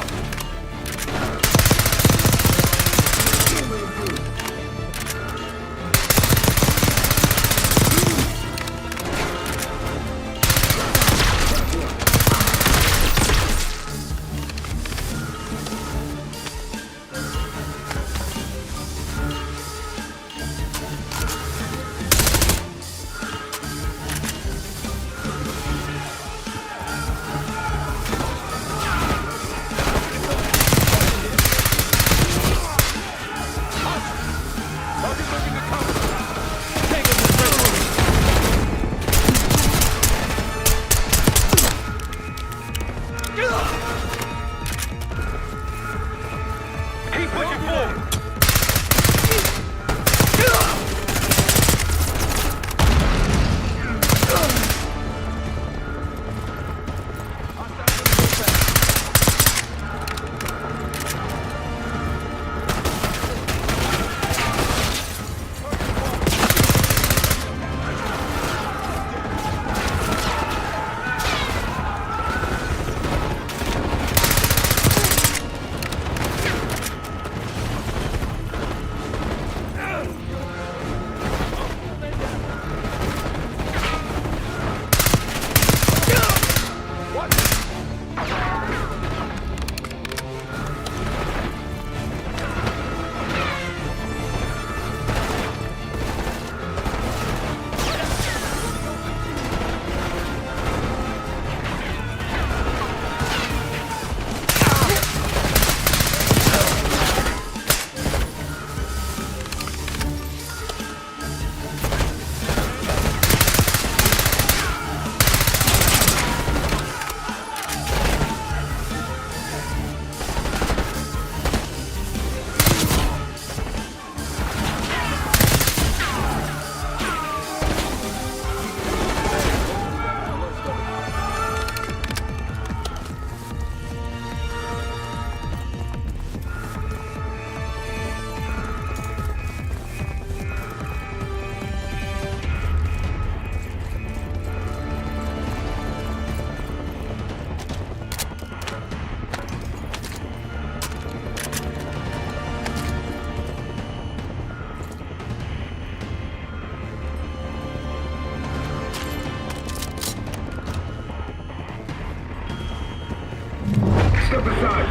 other side!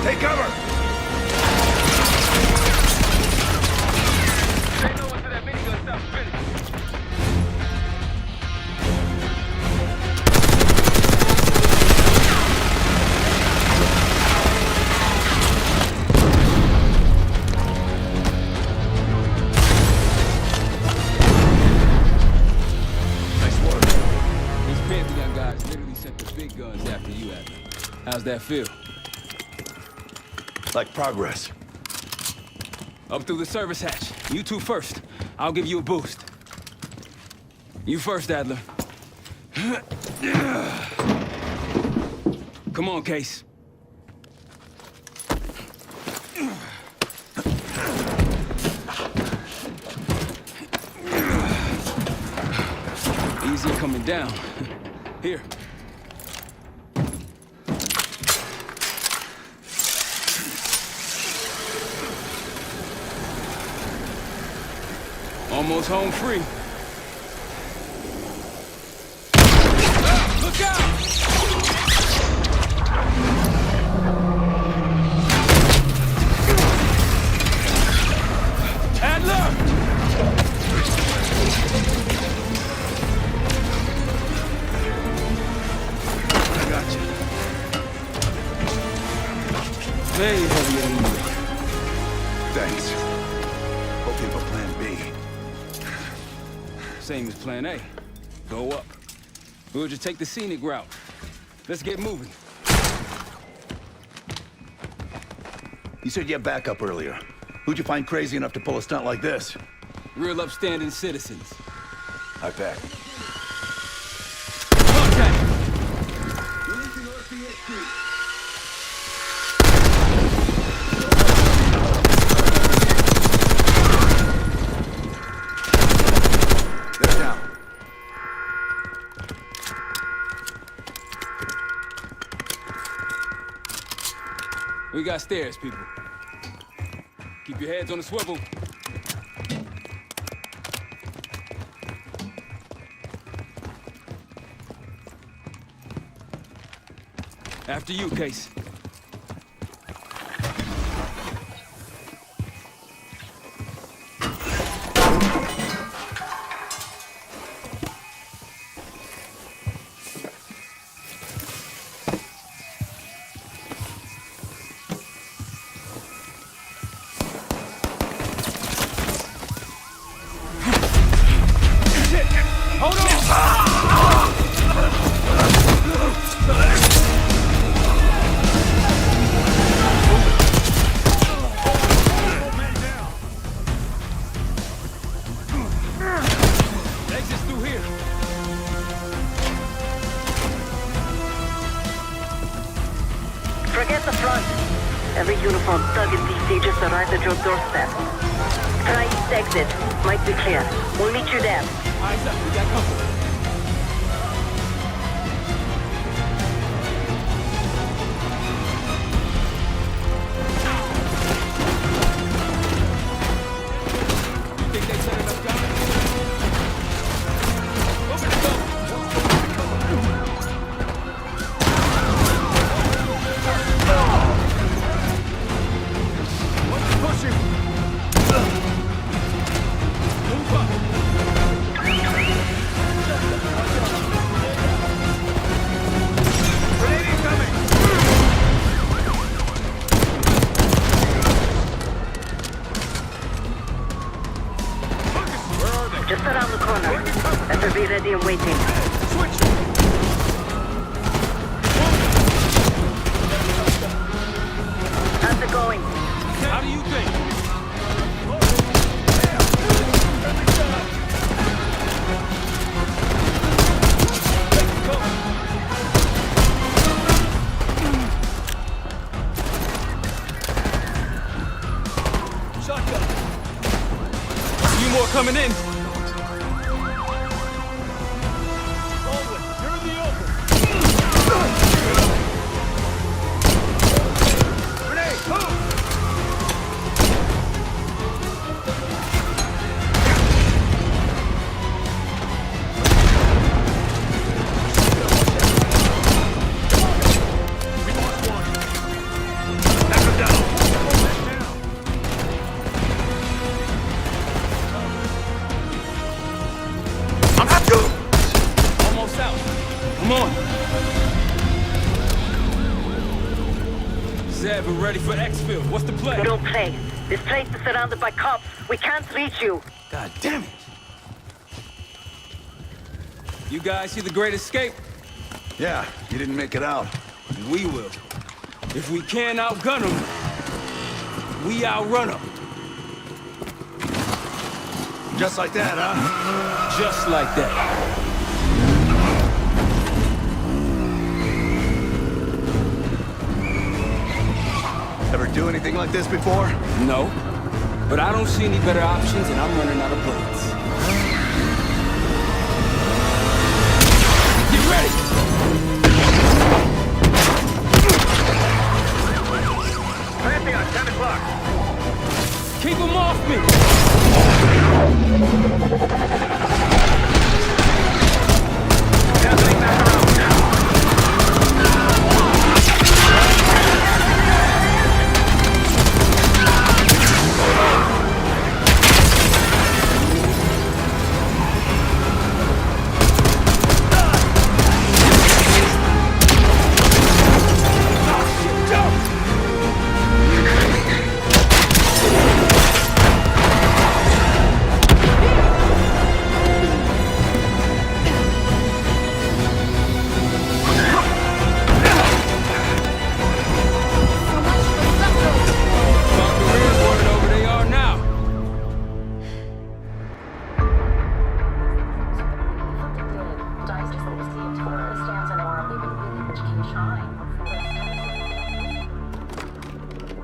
Take cover! How's that feel? Like progress. Up through the service hatch. You two first. I'll give you a boost. You first, Adler. Come on, Case. Easier coming down. Here. Almost home free. Look out! Adler! I got you. Way heavier than you. Thanks. Hoping for plan B. Same as plan A. Go up. We'll just take the scenic route. Let's get moving. You said you had backup earlier. Who'd you find crazy enough to pull a stunt like this? Real upstanding citizens. I bet. Contact! We got stairs, people. Keep your heads on the swivel. After you, Case. Forget the front. Every uniform thug in DC just arrived at your doorstep. Try east exit. Might be clear. We'll meet you there. Eyes up, we got company. You think they set enough guys? Open the door. Just around the corner. Better be ready and waiting. Switch! How's it going? How do you think? Shotgun! A few more coming in! We're ready for exfil. What's the play? Don't play. This place is surrounded by cops. We can't reach you. God damn it! You guys see the Great Escape? Yeah, you didn't make it out. We will. If we can't outgun them, we outrun them. Just like that, huh? Just like that. Ever do anything like this before? No. But I don't see any better options, and I'm running out of bullets. Get ready! Pantheon, 10 o'clock. Keep them off me! Definitely back around now.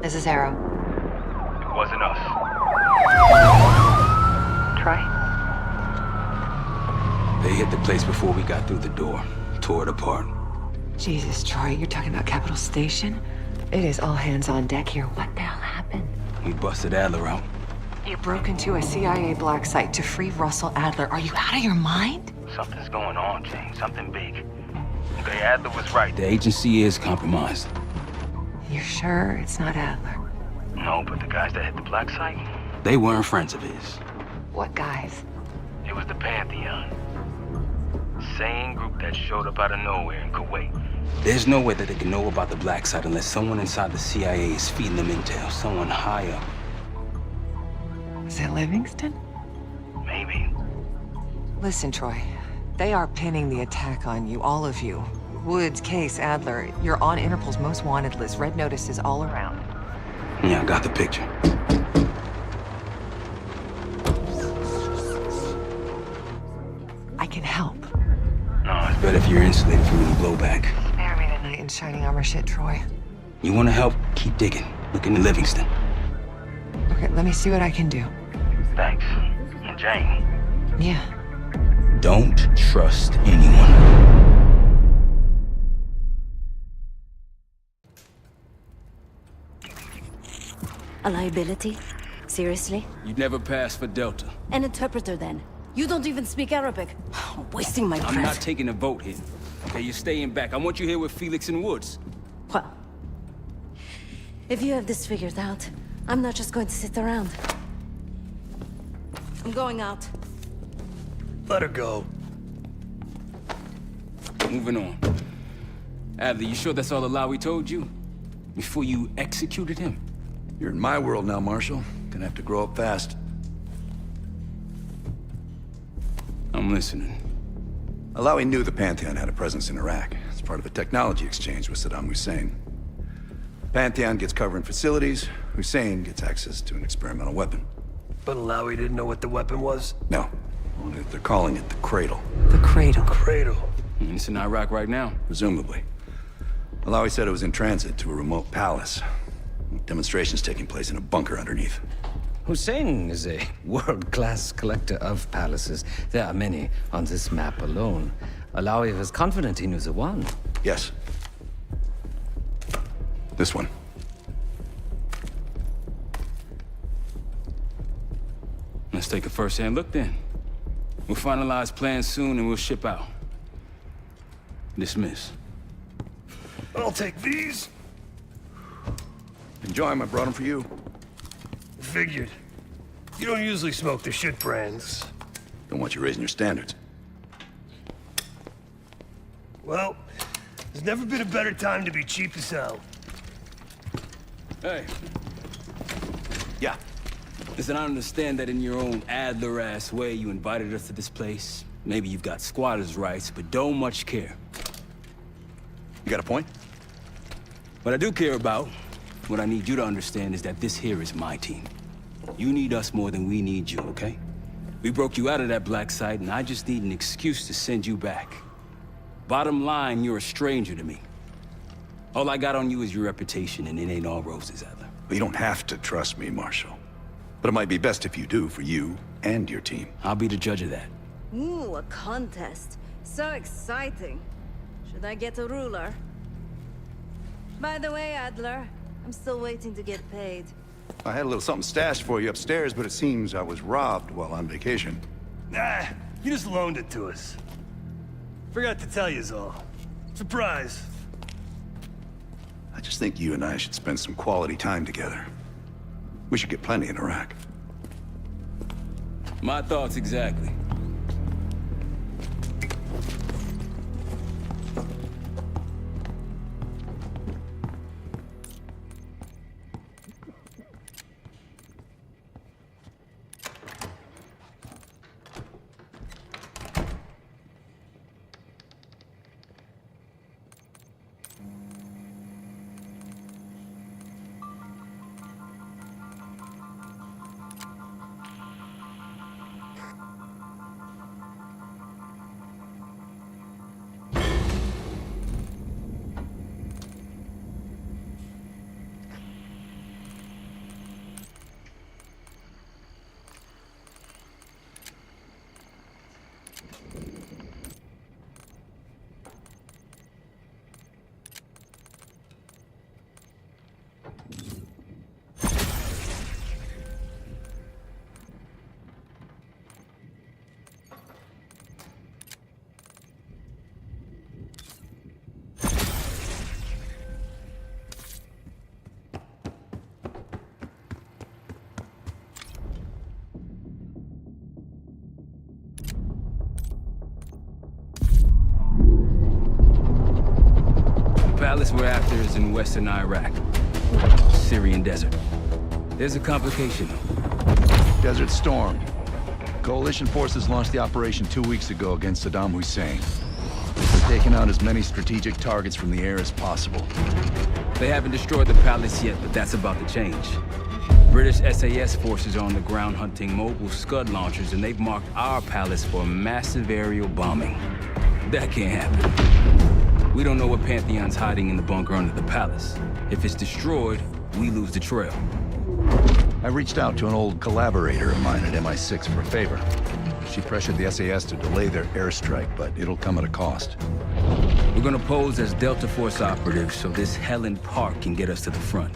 This is Arrow. Wasn't us. Troy? They hit the place before we got through the door. Tore it apart. Jesus, Troy, you're talking about Capitol Station? It is all hands on deck here. What the hell happened? We busted Adler out. You broke into a CIA black site to free Russell Adler. Are you out of your mind? Something's going on, Jane. Something big. Okay, Adler was right. The agency is compromised. You're sure it's not Adler? No, but the guys that hit the black site? They weren't friends of his. What guys? It was the Pantheon. Same group that showed up out of nowhere in Kuwait. There's no way that they can know about the black site unless someone inside the CIA is feeding them intel. Someone high up. Is it Livingston? Maybe. Listen, Troy. They are pinning the attack on you, all of you. Woods, Case, Adler, you're on Interpol's most wanted list. Red notices all around. Yeah, I got the picture. I can help. No, it's better if you're insulated from any blowback. Spare me tonight in shining armor shit, Troy. You want to help? Keep digging. Look into Livingston. Okay, let me see what I can do. Thanks. And Jane. Yeah. Don't trust anyone. A liability? Seriously? You'd never pass for Delta. An interpreter, then. You don't even speak Arabic. Wasting my breath. I'm not taking a vote here. Okay, you're staying back. I want you here with Felix and Woods. Well, if you have this figured out, I'm not just going to sit around. I'm going out. Let her go. Moving on. Adler, you sure that's all the lie we told you? Before you executed him? You're in my world now, Marshal. Gonna have to grow up fast. I'm listening. Alawi knew the Pantheon had a presence in Iraq. It's part of a technology exchange with Saddam Hussein. Pantheon gets cover in facilities. Hussein gets access to an experimental weapon. But Alawi didn't know what the weapon was? No. Only that they're calling it the Cradle. The Cradle? Cradle. It's in Iraq right now. Presumably. Alawi said it was in transit to a remote palace. Demonstrations taking place in a bunker underneath. Hussein is a world-class collector of palaces. There are many on this map alone. Alawi was confident he knew the one. Yes. This one. Let's take a first-hand look then. We'll finalize plans soon and we'll ship out. Dismiss. I'll take these. Enjoy them. I brought them for you. Figured. You don't usually smoke the shit brands. Don't want you raising your standards. Well, there's never been a better time to be cheap as hell. Hey. Yeah. Listen, I understand that in your own Adler-ass way, you invited us to this place. Maybe you've got squatters' rights, but don't much care. You got a point? What I do care about, what I need you to understand is that this here is my team. You need us more than we need you, okay? We broke you out of that black site, and I just need an excuse to send you back. Bottom line, you're a stranger to me. All I got on you is your reputation, and it ain't all roses, Adler. But you don't have to trust me, Marshal. But it might be best if you do, for you and your team. I'll be the judge of that. Ooh, a contest. So exciting. Should I get a ruler? By the way, Adler, I'm still waiting to get paid. I had a little something stashed for you upstairs, but it seems I was robbed while on vacation. Nah, you just loaned it to us. Forgot to tell yous all. Surprise. I just think you and I should spend some quality time together. We should get plenty in Iraq. My thoughts exactly. Palace we're after is in western Iraq. Syrian desert. There's a complication. Desert Storm. Coalition forces launched the operation 2 weeks ago against Saddam Hussein. They're taking out as many strategic targets from the air as possible. They haven't destroyed the palace yet, but that's about to change. British SAS forces are on the ground hunting mobile Scud launchers, and they've marked our palace for a massive aerial bombing. That can't happen. We don't know what Pantheon's hiding in the bunker under the palace. If it's destroyed, we lose the trail. I reached out to an old collaborator of mine at MI6 for a favor. She pressured the SAS to delay their airstrike, but it'll come at a cost. We're gonna pose as Delta Force operatives so this Helen Park can get us to the front.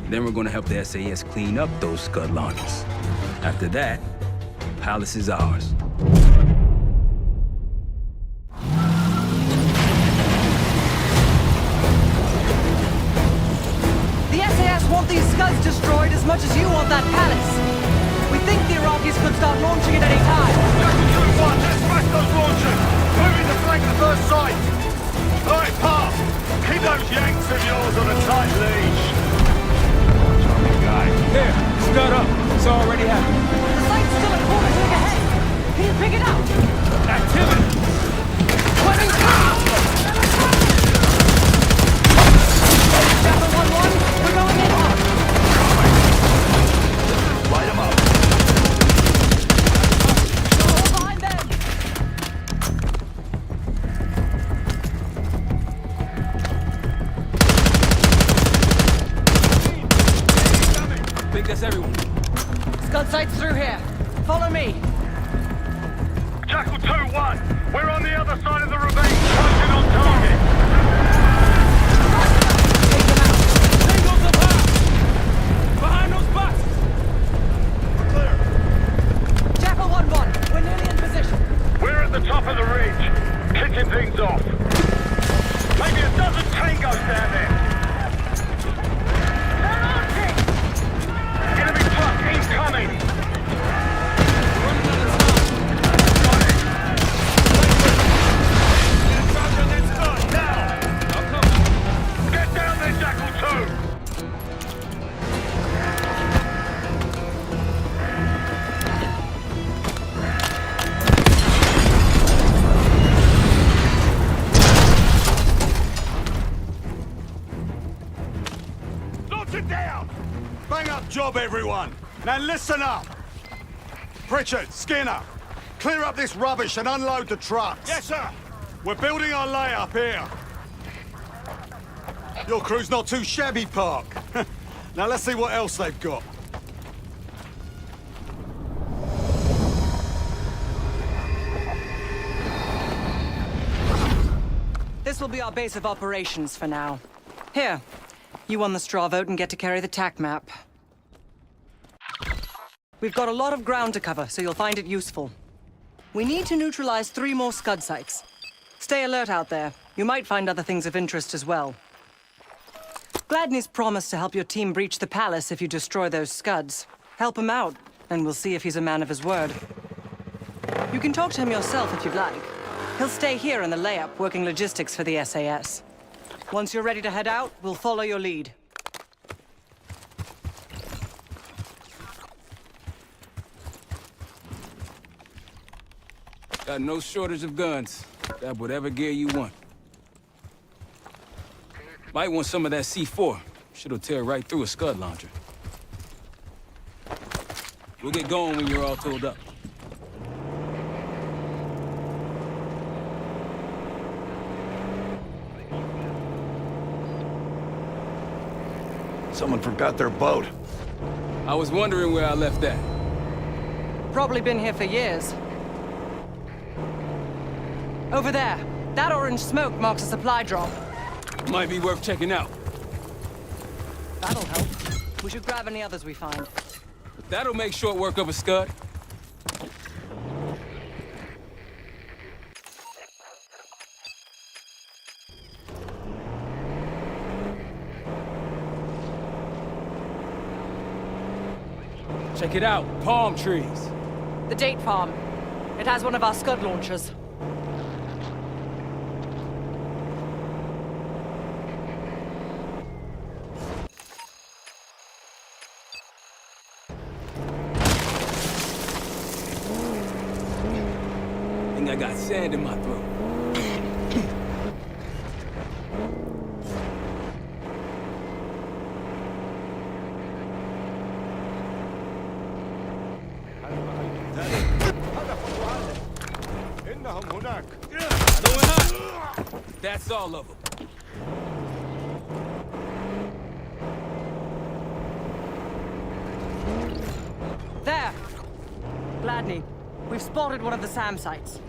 Then we're gonna help the SAS clean up those Scud launchers. After that, the palace is ours. Want these Scuds destroyed as much as you want that palace. We think the Iraqis could start launching at any time. Let's smash those launchers! Moving to flank the first site! Alright, Pop! Keep those Yanks of yours on a tight leash! Charming guy. Here, Scud up. It's already happening. The site's still a quarter click ahead. Can you pick it up? Activity! Chapter 1-1, we're going in hot. Light them up! All behind them! I think that's everyone. Scud sights through here. Follow me. Jackal 2-1! We're on the other side of the ravine, punching on target! Behind those boxes! We're clear. Jackal 1-1, we're nearly in position. We're at the top of the ridge, kicking things off. Maybe a dozen tangos down there. They're launching! Enemy truck incoming! Got it. Now! everyone! Now listen up! Pritchard, Skinner, clear up this rubbish and unload the trucks. Yes, sir! We're building our layup here. Your crew's not too shabby, Park. Now let's see what else they've got. This will be our base of operations for now. Here, you won the straw vote and get to carry the TAC map. We've got a lot of ground to cover, so you'll find it useful. We need to neutralize 3 more Scud sites. Stay alert out there. You might find other things of interest as well. Gladney's promised to help your team breach the palace if you destroy those Scuds. Help him out, and we'll see if he's a man of his word. You can talk to him yourself if you'd like. He'll stay here in the layup, working logistics for the SAS. Once you're ready to head out, we'll follow your lead. Got no shortage of guns. Got whatever gear you want. Might want some of that C4. Shit'll tear right through a Scud launcher. We'll get going when you're all tooled up. Someone forgot their boat. I was wondering where I left that. Probably been here for years. Over there. That orange smoke marks a supply drop. Might be worth checking out. That'll help. We should grab any others we find. That'll make short work of a Scud. Check it out, palm trees. The date farm. It has one of our Scud launchers. Think I got sand in my throat. That's all of them. There! Gladney, we've spotted one of the SAM sites.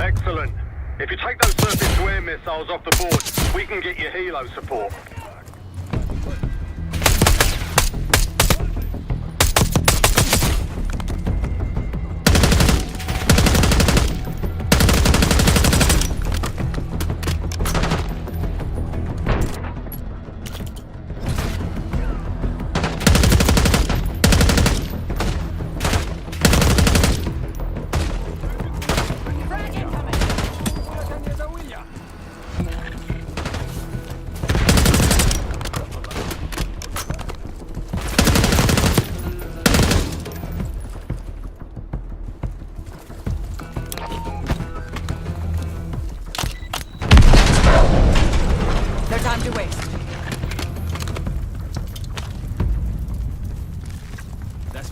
Excellent. If you take those surface-to-air missiles off the board, we can get you helo support.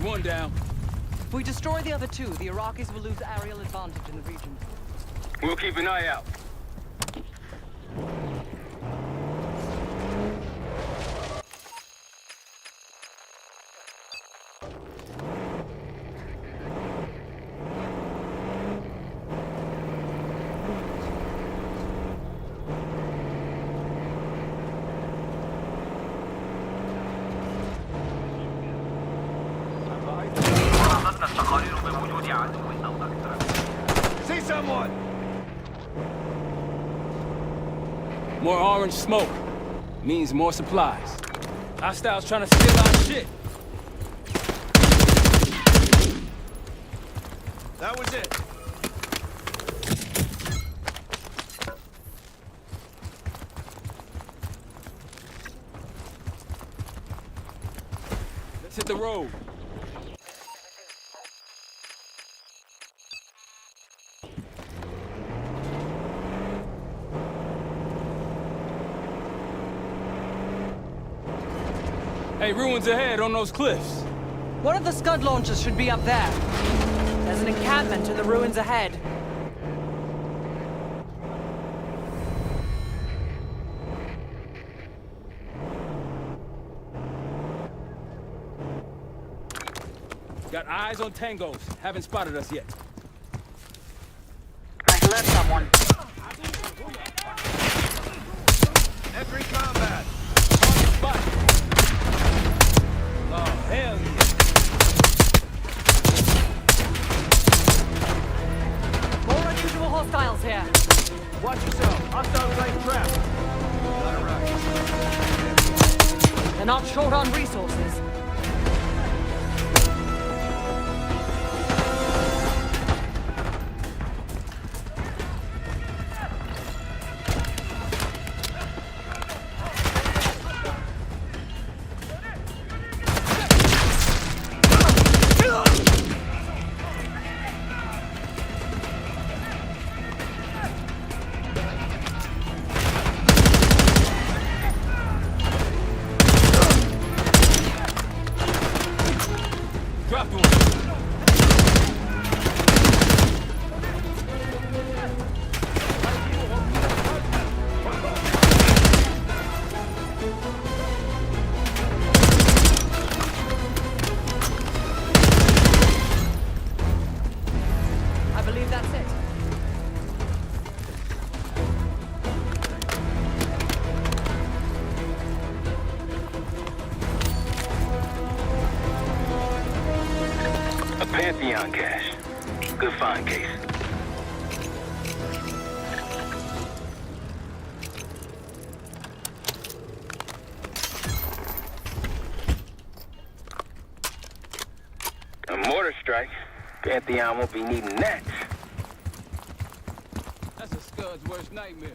One down. If we destroy the other 2, the Iraqis will lose aerial advantage in the region. We'll keep an eye out. See someone! More orange smoke. Means more supplies. Hostiles trying to steal our shit. That was it. Let's hit the road. Hey, ruins ahead on those cliffs. One of the Scud launchers should be up there. There's an encampment in the ruins ahead. Got eyes on tangos. Haven't spotted us yet. I alert someone. Entering combat. Spot. Oh, hell yeah. More unusual hostiles here. Watch yourself. Hostile plane trap. They're not short on resources. Dropped one. I believe that's it. A Pantheon cache. Good find, Case. A mortar strike. Pantheon won't be needing that. That's a Scud's worst nightmare.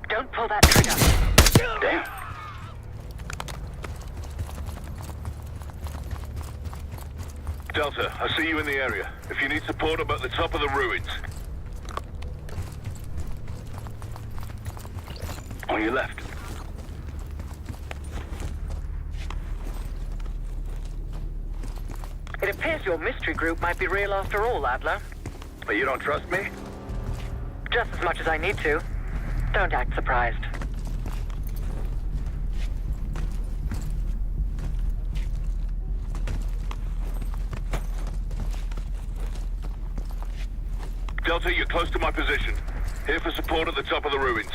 Don't pull that trigger. Damn. Delta, I see you in the area. If you need support, I'm at the top of the ruins. On your left. It appears your mystery group might be real after all, Adler. But you don't trust me? Just as much as I need to. Don't act surprised. Delta, you're close to my position. Here for support at the top of the ruins.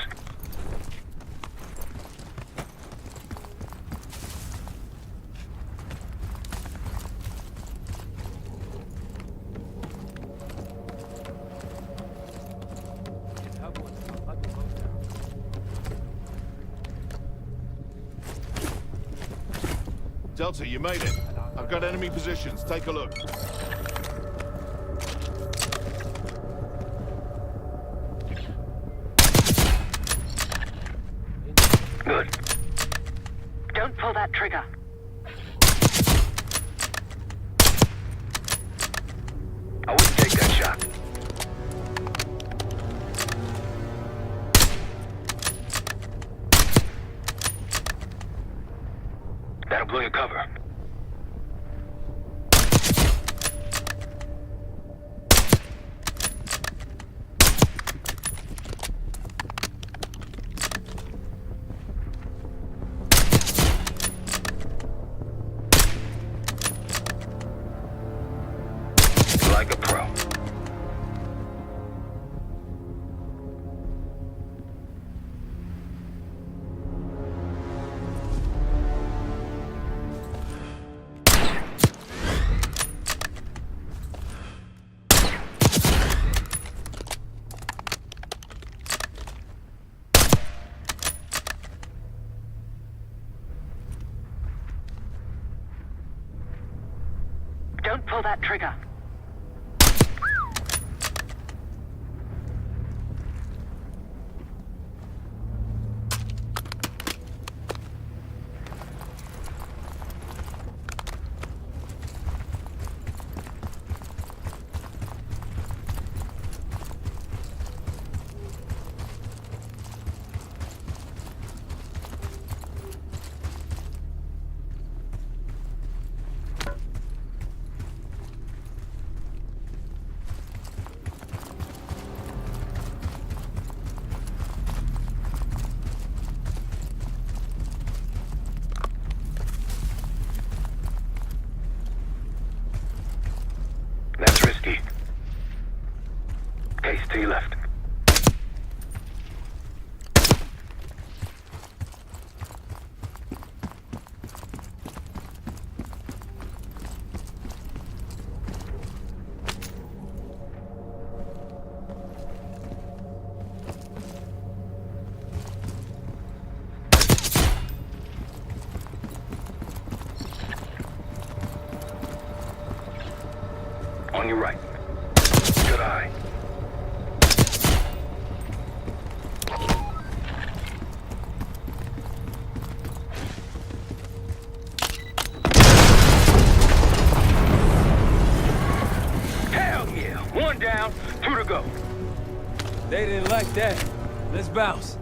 Delta, you made it. I've got enemy positions. Take a look. Good. Don't pull that trigger. I wouldn't take that shot. That'll blow your cover. Like a pro. Don't pull that trigger. on your right. Good eye. Hell yeah! One down, two to go. They didn't like that. Let's bounce.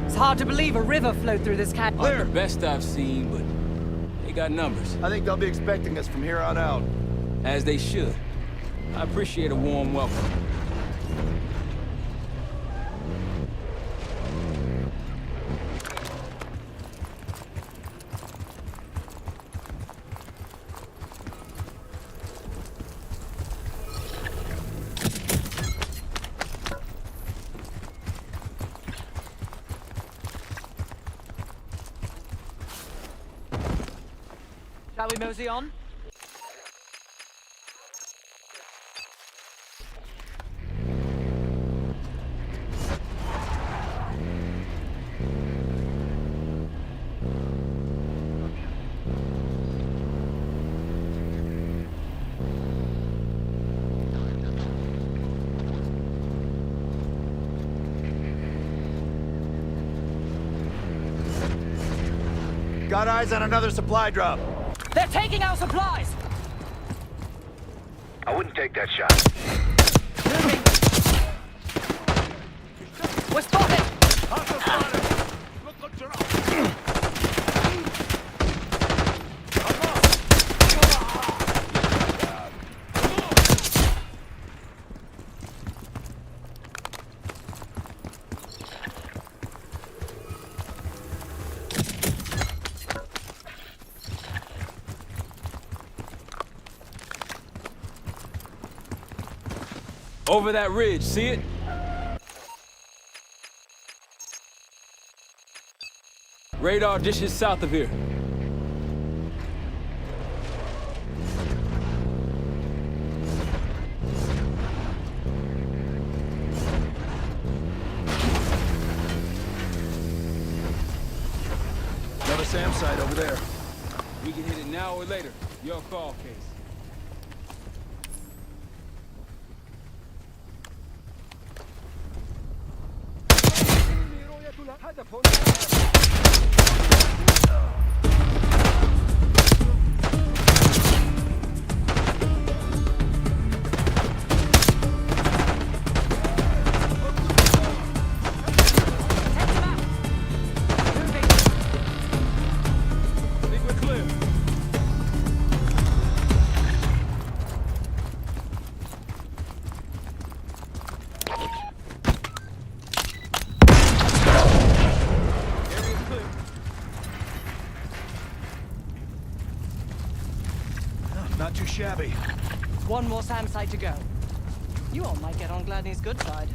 It's hard to believe a river flowed through this cat. Not the best I've seen, but they got numbers. I think they'll be expecting us from here on out. As they should. I appreciate a warm welcome. Shall we mosey on? Got eyes on another supply drop. They're taking our supplies! I wouldn't take that shot. Moving! We're spotted! Over that ridge, see it? Radar dishes south of here. Another SAM site over there. We can hit it now or later. Your call, Case. Not too shabby. One more SAM site to go. You all might get on Gladney's good side.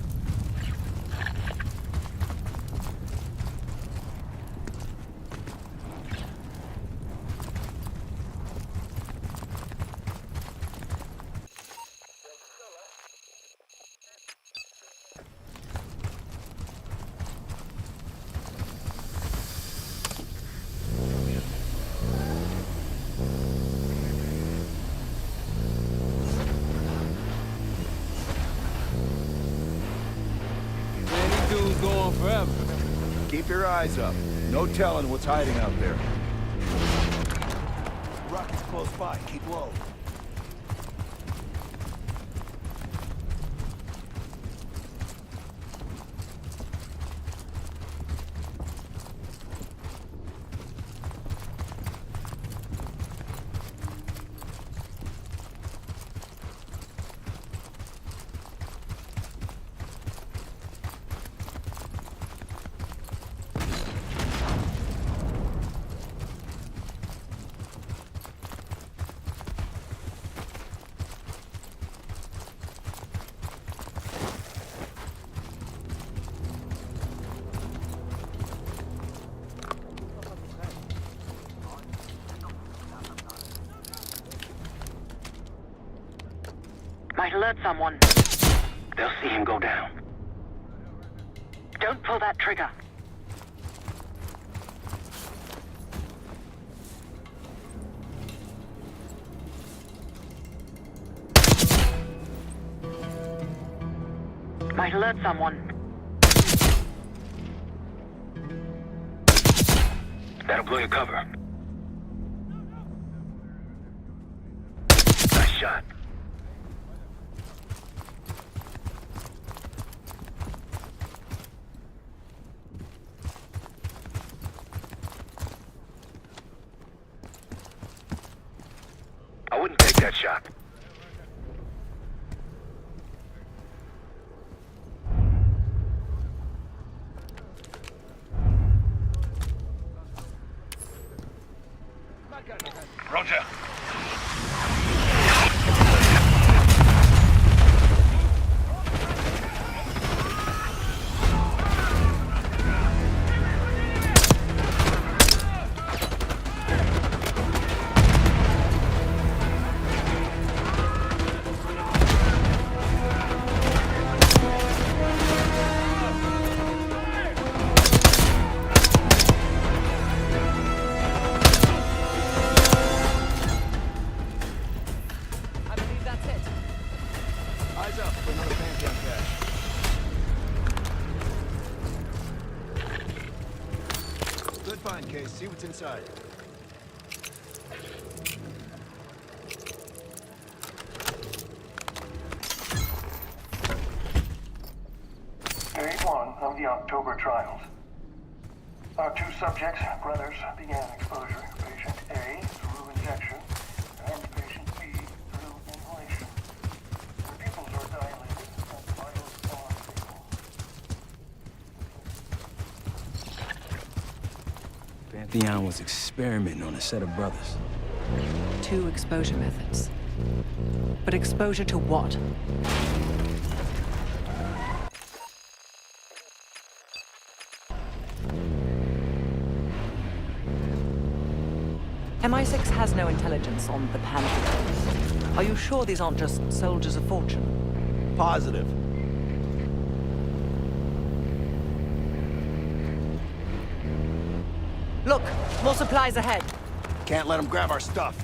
Going forever. Keep your eyes up. No telling what's hiding out there. Rocket's close by. Keep low. Might alert someone. They'll see him go down. Don't pull that trigger. Might alert someone. That'll blow your cover. Nice shot. I wouldn't take that shot. Roger. See what's inside. Day 1 of the October trials. Our two subjects, brothers, began exposure. Patient A through injection, and patient B through inhalation. Their pupils are dilated and vitals are stable. Pantheon was experimenting on a set of brothers. 2 exposure methods. But exposure to what? MI6 has no intelligence on the Pantheon. Are you sure these aren't just soldiers of fortune? Positive. Look, more supplies ahead. Can't let them grab our stuff.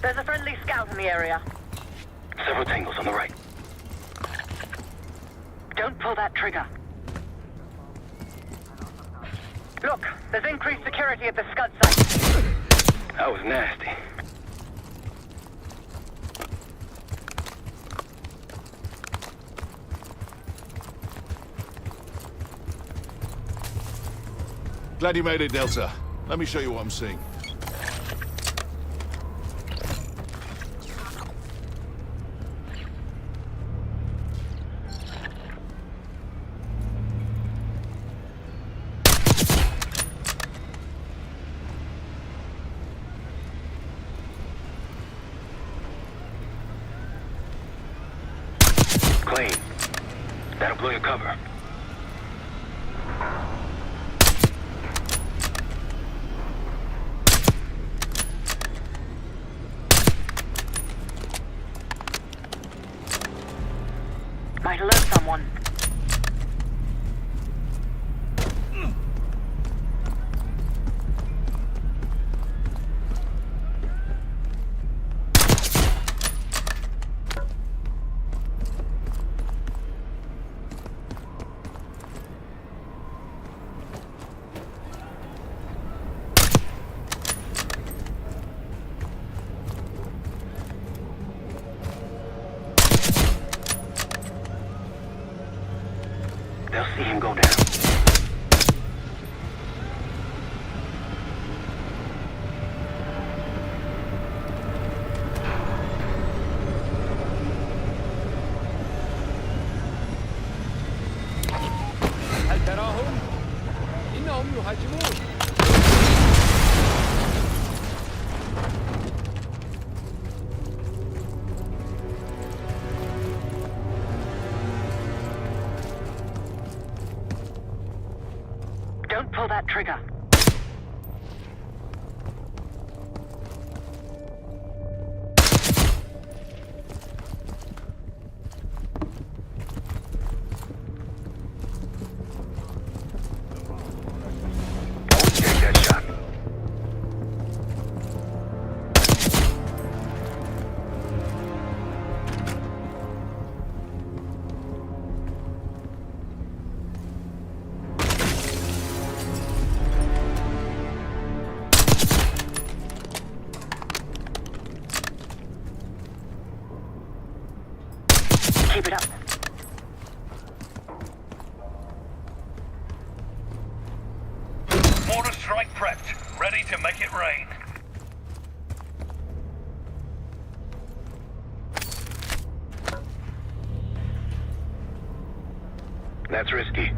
There's a friendly scout in the area. Several tangles on the right. Don't pull that trigger. Look, there's increased security at the Scud site. That was nasty. Glad you made it, Delta. Let me show you what I'm seeing. Clean. That'll blow your cover. Might alert someone. They'll see him go down. تراهم إنهم يهاجمون. Don't pull that trigger. Take that shot. Keep it up. Mortar strike prepped. Ready to make it rain. That's risky.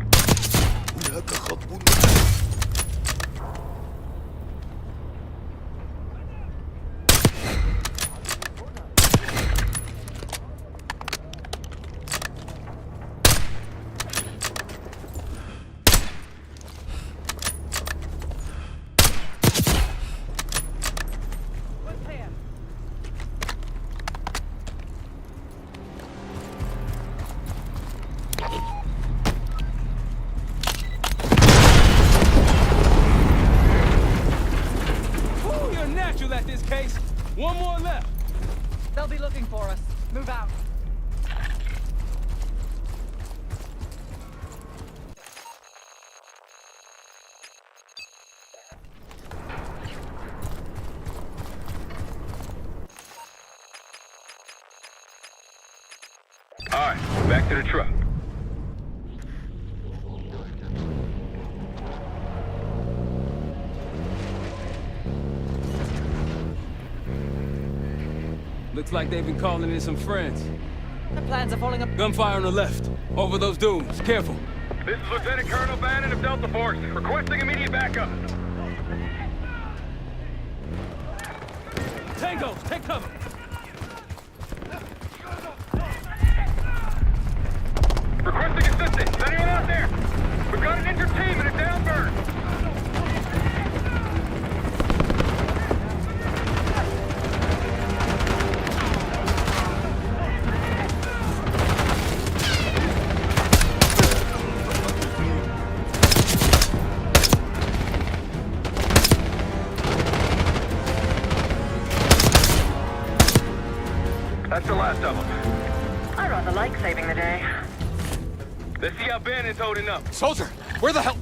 Ooh, you're natural at this case. One more left. They'll be looking for us. Move out. All right, back to the truck. Looks like they've been calling in some friends. The plans are falling apart. Gunfire on the left. Over those dunes. Careful. This is Lieutenant Colonel Bannon of Delta Force, requesting immediate backup. Tango, take cover. Requesting assistance. Is anyone out there? We've got an injured team and a down bird. That's the last of them. I rather like saving the day. Let's see how Bannon's holding up. Soldier, where the hell?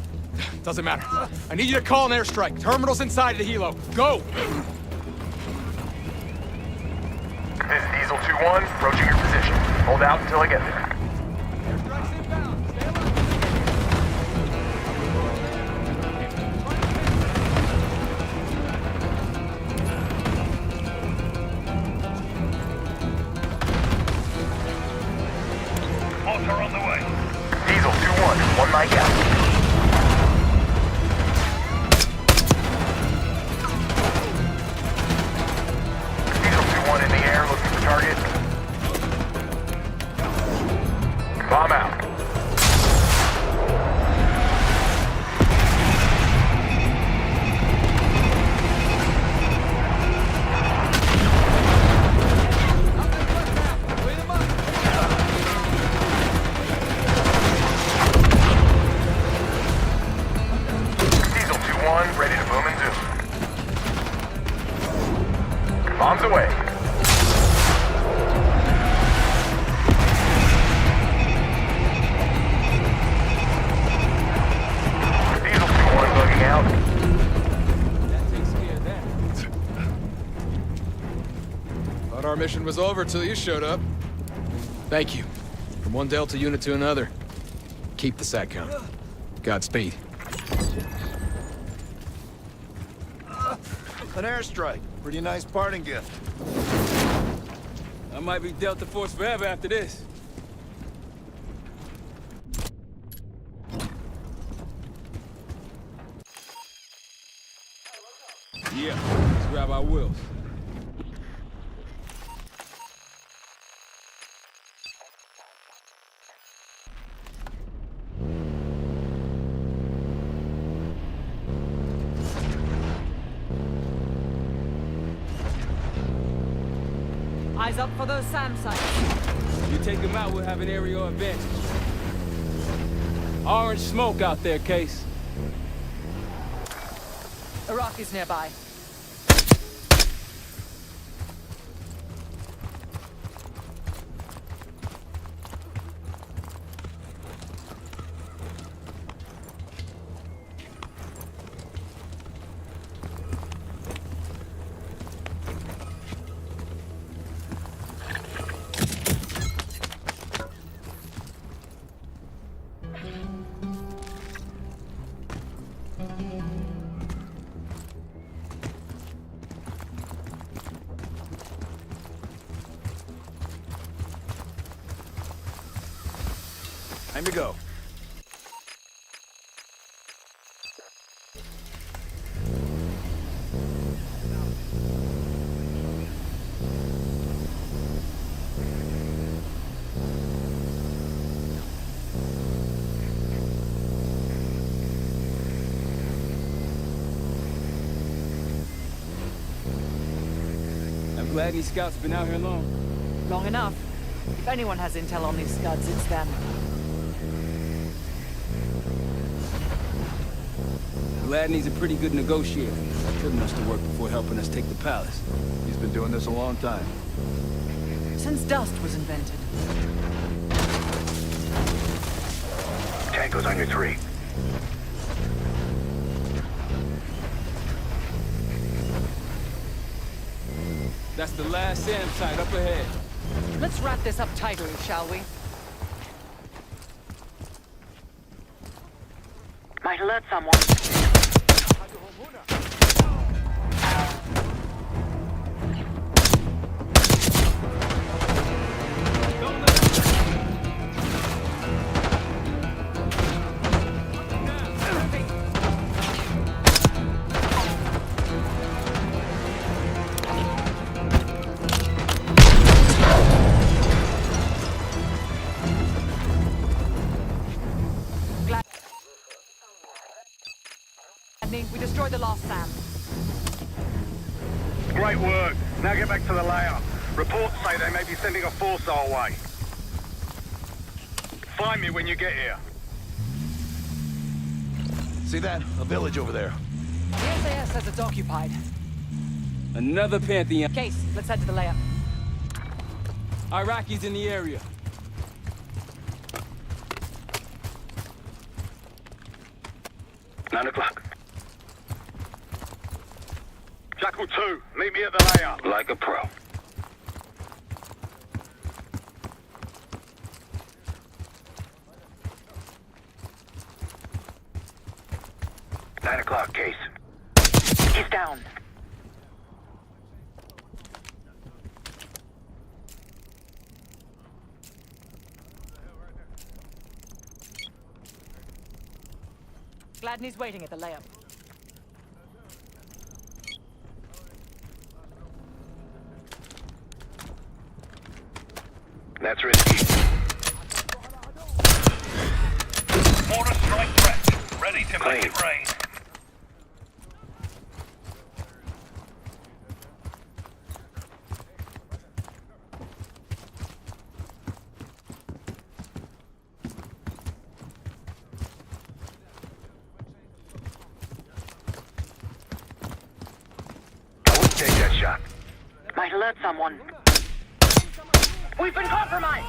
Doesn't matter. I need you to call an airstrike. Terminal's inside of the helo. Go! This is Diesel 2-1, approaching your position. Hold out until I get there. Mortar on the way. Diesel 2-1, one mic out. Diesel 2-1 in the air, looking for target. Bomb out. Diesel 2-1, ready to boom and zoom. Bombs away. Diesel 2-1 bugging out. That takes care of that. Thought our mission was over till you showed up. Thank you. From one Delta unit to another. Keep the SATCOM. Godspeed. An airstrike. Pretty nice parting gift. I might be Delta Force forever after this. Yeah, let's grab our wheels. Eyes up for those SAM sites. You take them out, we'll have an aerial advantage. Orange smoke out there, Case. Iraqi's nearby. Time to go. I'm glad these scouts have been out here long. Long enough. If anyone has intel on these scuds, it's them. Gladney's a pretty good negotiator. Putting us to work before helping us take the palace. He's been doing this a long time. Since dust was invented. Tango's on your 3. That's the last SAM site up ahead. Let's wrap this up tightly, shall we? Might alert someone. We destroyed the last SAM. Great work. Now get back to the layout. Reports say they may be sending a force our way. Find me when you get here. See that? A village over there. The SAS says it's occupied. Another Pantheon. Case, let's head to the layout. Iraqis in the area. Nine o'clock. Jackal 2, meet me at the layout. Like a pro. Nine o'clock, Case. He's down. Gladney's waiting at the layout. That's risky. Mortar strike threat. Ready to make it rain. I wouldn't take that shot. Might alert someone. We've been compromised!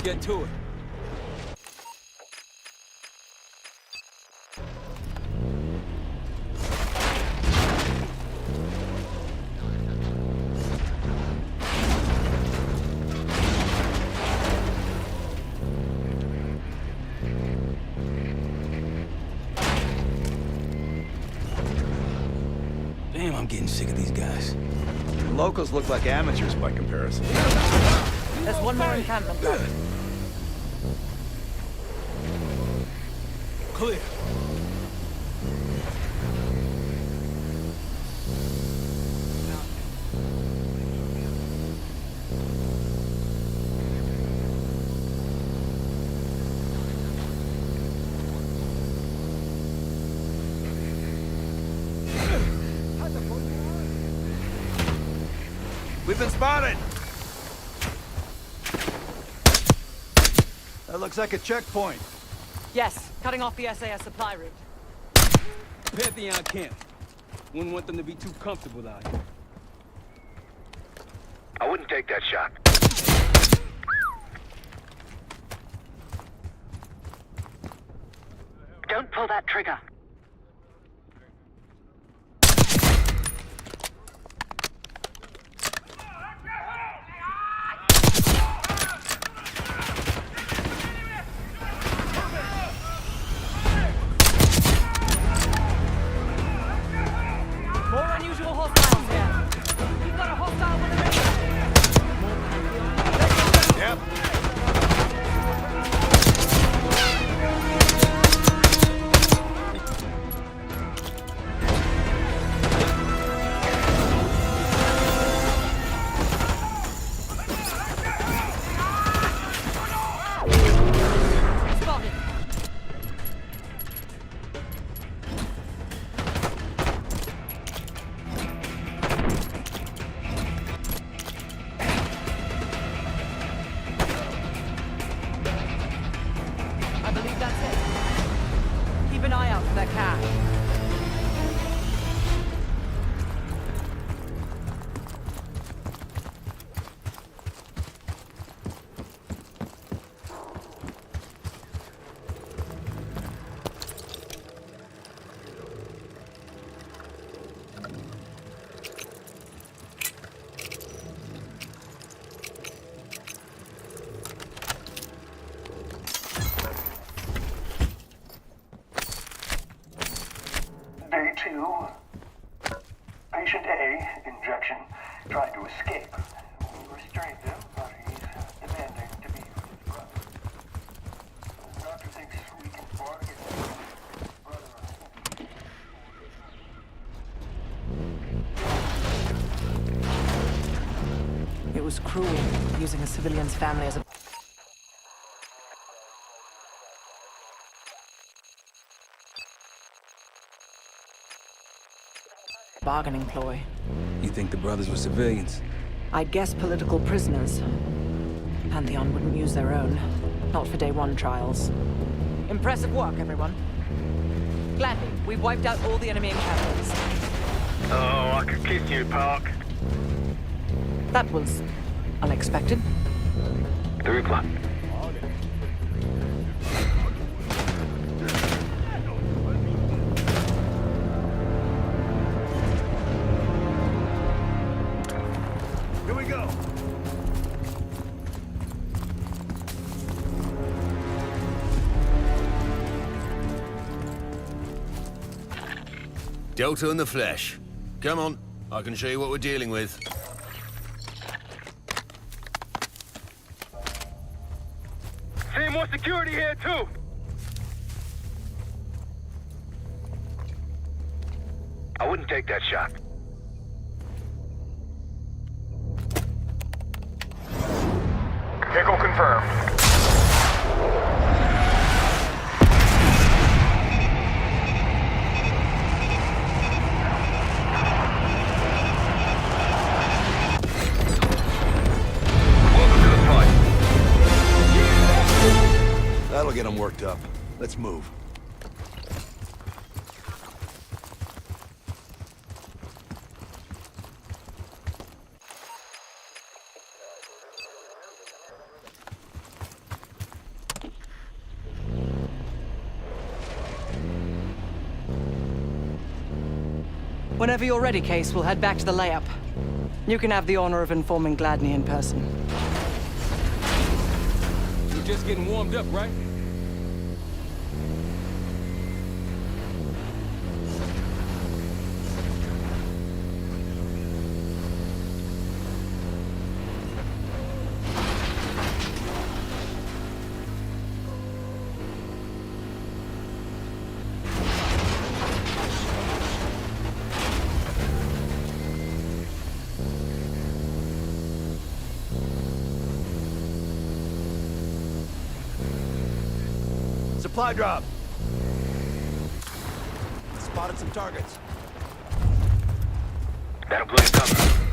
get to it. Damn, I'm getting sick of these guys. The locals look like amateurs by comparison. There's one more encampment left. Clear. We've been spotted! That looks like a checkpoint. Yes, cutting off the SAS supply route. Pantheon camp. Wouldn't want them to be too comfortable out here. I wouldn't take that shot. Don't pull that trigger. More unusual hostiles here. We've got a hostile with a Yep. Spotted. I believe that's it. Keep an eye out for that cache. Day 2. Patient A, injection, tried to escape. We restrained him, but he's demanding to be with his brother. The doctor thinks we can bargain with his brother. It was cruel, using a civilian's family as a bargaining ploy. You think the brothers were civilians? I'd guess political prisoners. Pantheon wouldn't use their own. Not for day 1 trials. Impressive work, everyone. Gladly, we've wiped out all the enemy encampments. Oh, I could kiss you, Park. That was unexpected. 3 o'clock. Here we go. Delta in the flesh. Come on, I can show you what we're dealing with. See more security here, too. I wouldn't take that shot. Vehicle confirmed. That'll get them worked up. Let's move. Whenever you're ready, Case, we'll head back to the layup. You can have the honor of informing Gladney in person. You're just getting warmed up, right? Supply drop. Spotted some targets. That'll play cover.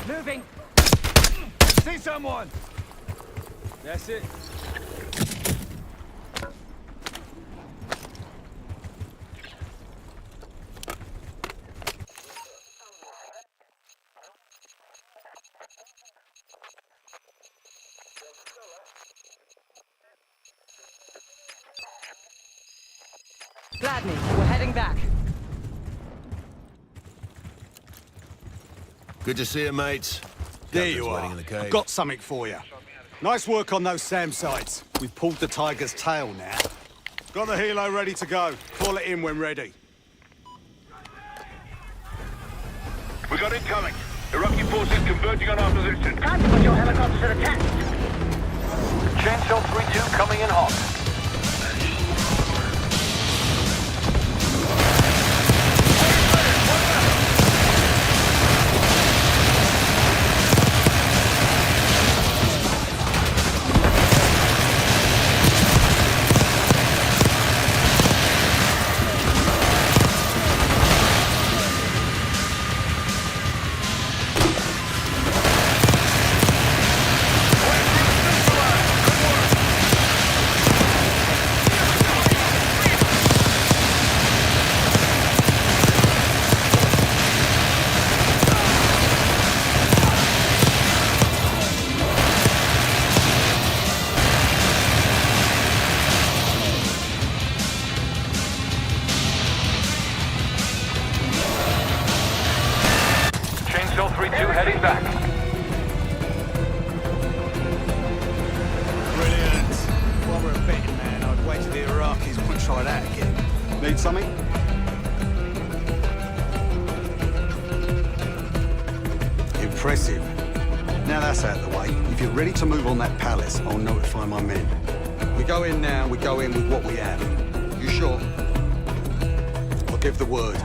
Moving. See someone. That's it. Gladney, we're heading back. Good to see you, mates. There you are. I've got something for you. Nice work on those SAM sites. We've pulled the tiger's tail now. Got the helo ready to go. Call it in when ready. We got incoming. Iraqi forces converging on our position. Time to put your helicopters at attack. Chainsaw 3-2 coming in hot. Heading back. Brilliant. While we're a betting man, I'd wager the Iraqis won't try that again. Need something? Impressive. Now that's out of the way. If you're ready to move on that palace, I'll notify my men. We go in now, we go in with what we have. You sure? I'll give the word.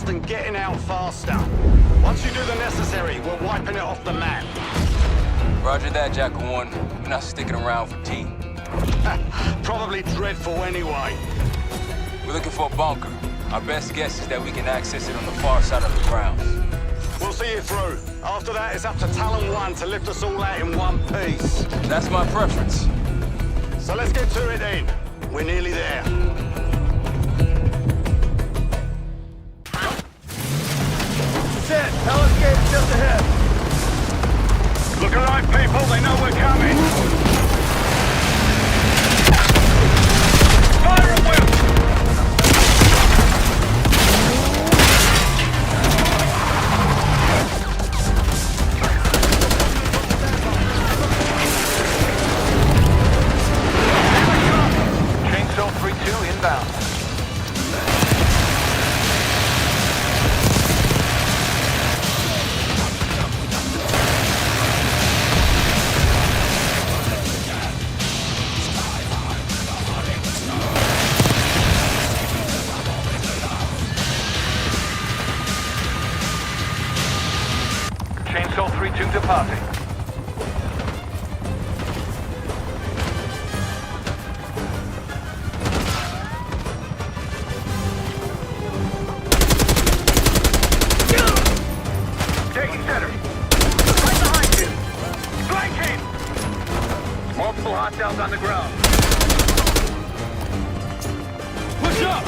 And getting out faster. Once you do the necessary, we're wiping it off the map. Roger that, Jackal 1. We're not sticking around for tea. Probably dreadful anyway. We're looking for a bunker. Our best guess is that we can access it on the far side of the grounds. We'll see you through. After that, it's up to Talon 1 to lift us all out in one piece. That's my preference. So let's get to it then. We're nearly there. Palace gate just ahead. Look alive, people. They know we're coming. Fire at will. Chainsaw 3-2 inbound. Multiple hostiles on the ground. Push up!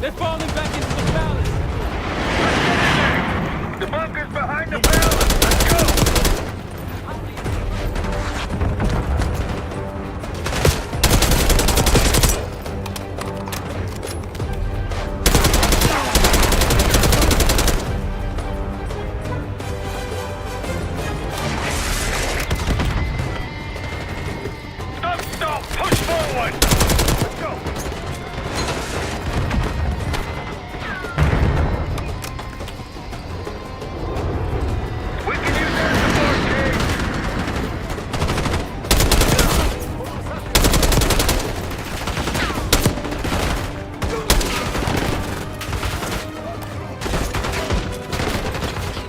They're falling back into the palace! The bunker's behind the palace! Let's go! Stop! Push forward! Let's go!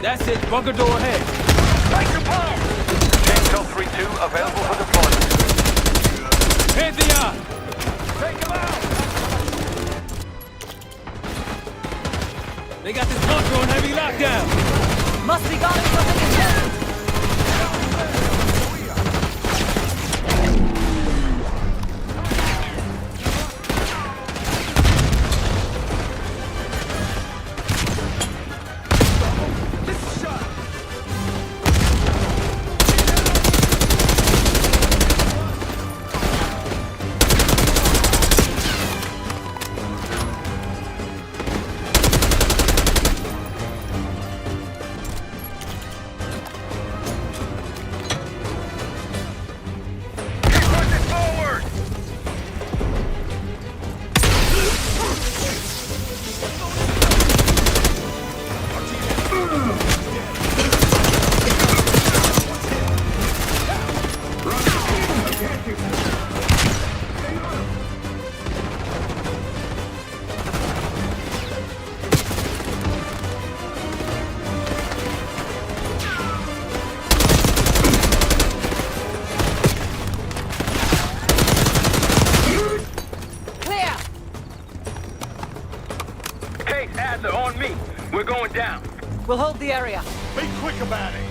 That's it, bunker door ahead. Take the bomb! Intel 3-2 available for deployment. Pantheon! Take him out! They got this bunker on heavy lockdown. Must be guarding something important. On me. We're going down. We'll hold the area. Be quick about it.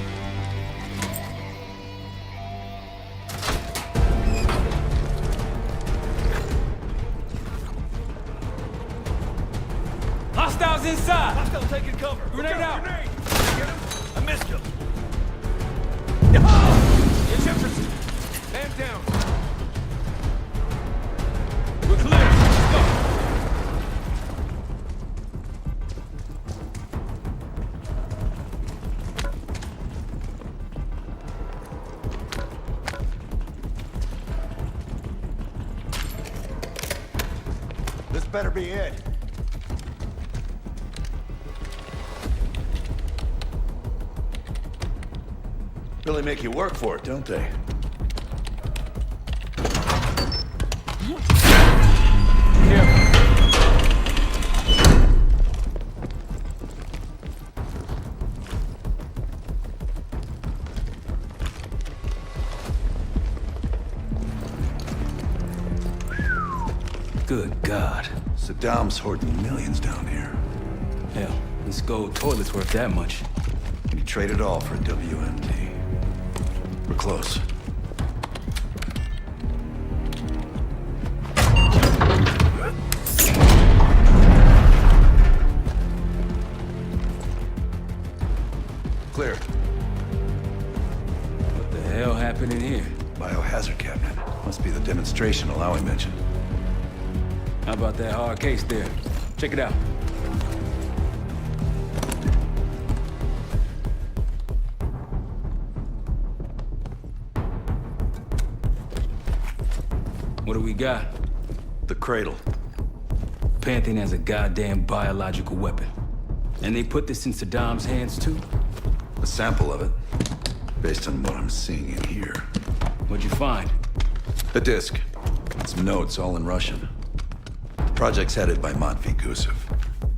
Hostiles inside! Hostile taking cover. Grenade out! Grenade. Get him. I missed him. Jefferson! Man down! We're clear! Let's go! This better be it. Really make you work for it, don't they? Good God. Saddam's hoarding millions down here. Hell, this gold toilet's worth that much. And he traded all for a WMD. We're close. Clear. What the hell happened in here? Biohazard cabinet. Must be the demonstration Alawi mentioned. How about that hard case there? Check it out. What do we got? The cradle. Pantheon has a goddamn biological weapon. And they put this in Saddam's hands too? A sample of it, based on what I'm seeing in here. What'd you find? A disk. Some notes, all in Russian. The project's headed by Matvey Gusev.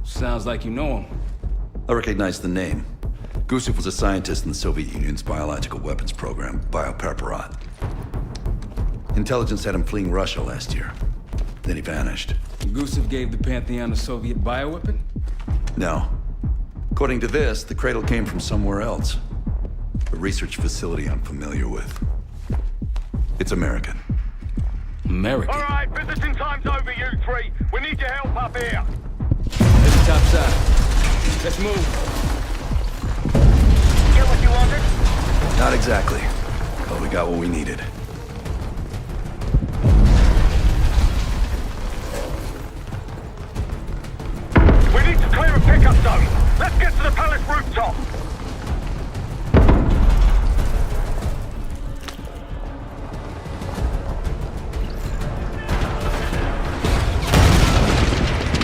Sounds like you know him. I recognize the name. Gusev was a scientist in the Soviet Union's biological weapons program, Biopreparat. Intelligence had him fleeing Russia last year. Then he vanished. Gusev gave the Pantheon a Soviet bioweapon? No. According to this, the cradle came from somewhere else. A research facility I'm familiar with. It's American. American? All right, visiting time's over, you three. We need your help up here. Heading topside. Let's move. Get what you wanted? Not exactly. But we got what we needed. We need to clear a pickup zone. Let's get to the palace rooftop.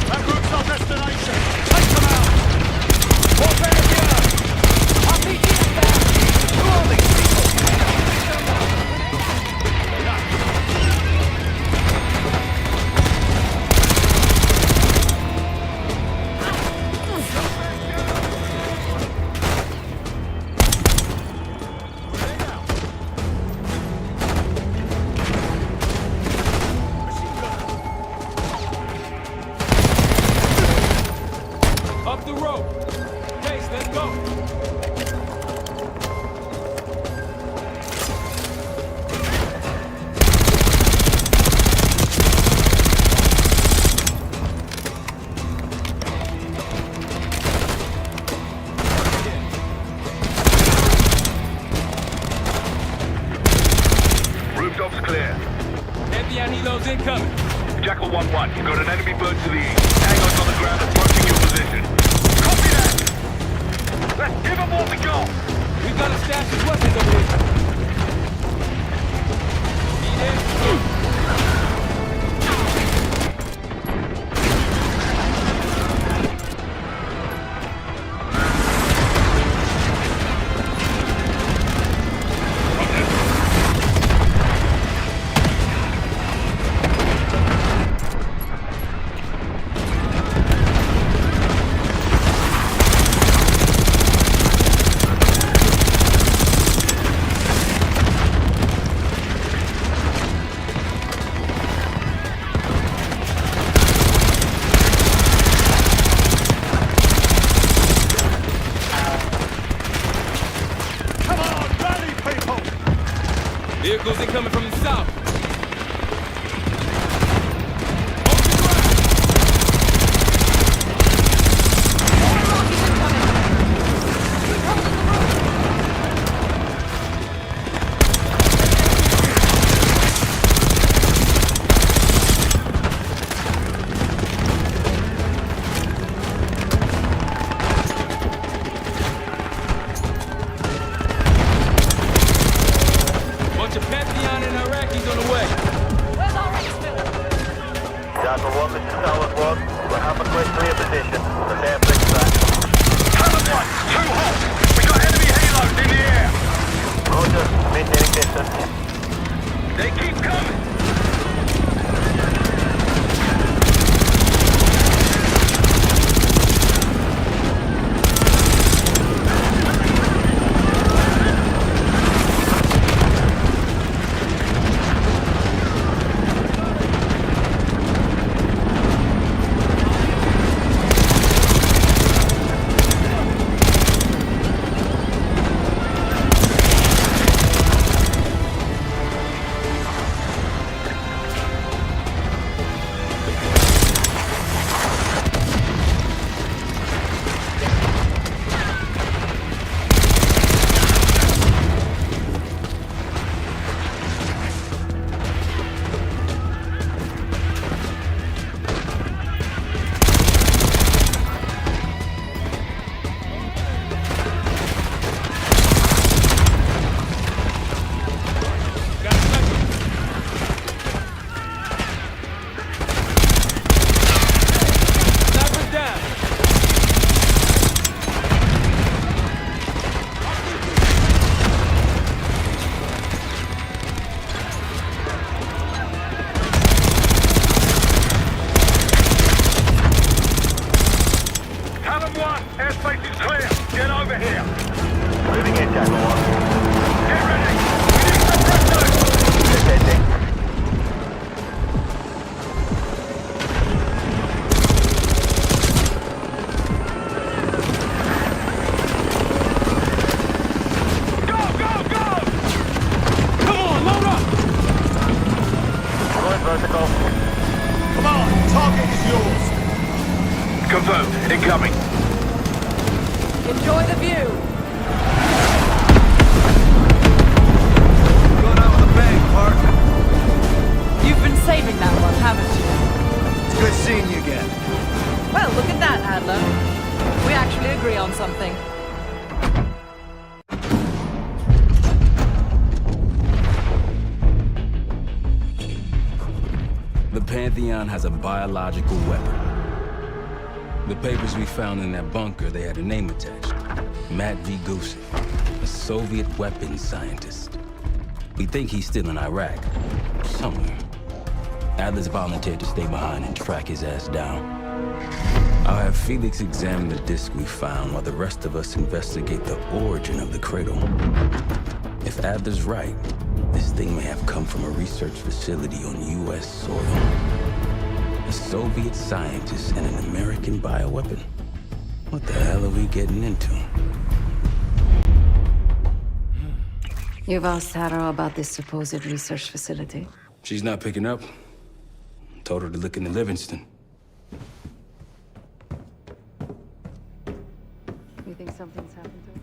That roof's our destination. Take them out. More here. RPG up there. Who are these people? Up the rope. Case, let's go. Rooftop's clear. Pantheon helos incoming. Jackal 1-1, you've got an enemy bird to the east. Hang on the ground approaching your position. Copy that! Let's give them what we got! We've got a stash of weapons over here. Vehicles incoming from the south. Bunch of Pantheon and Iraqis on the way. Where's our exfil? Jackal 1, this is Talon 1. We're halfway clear position. The air fix back. Talon 1, too hot! We got enemy halos in the air! Roger, maintaining distance. They keep coming! Come on, target is yours. Confirmed. Incoming. Enjoy the view. Going out with a bang, Kart. You've been saving that one, haven't you? It's good seeing you again. Well, look at that, Adler. We actually agree on something. The Pantheon has a biological weapon. The papers we found in that bunker, they had a name attached. Matt V. Gusev, a Soviet weapons scientist. We think he's still in Iraq, somewhere. Adler's volunteered to stay behind and track his ass down. I'll have Felix examine the disk we found while the rest of us investigate the origin of the cradle. If Adler's right, this thing may have come from a research facility on U.S. soil. A Soviet scientist and an American bioweapon. What the hell are we getting into? You've asked Sarah about this supposed research facility? She's not picking up. Told her to look into Livingston. You think something's happened to her?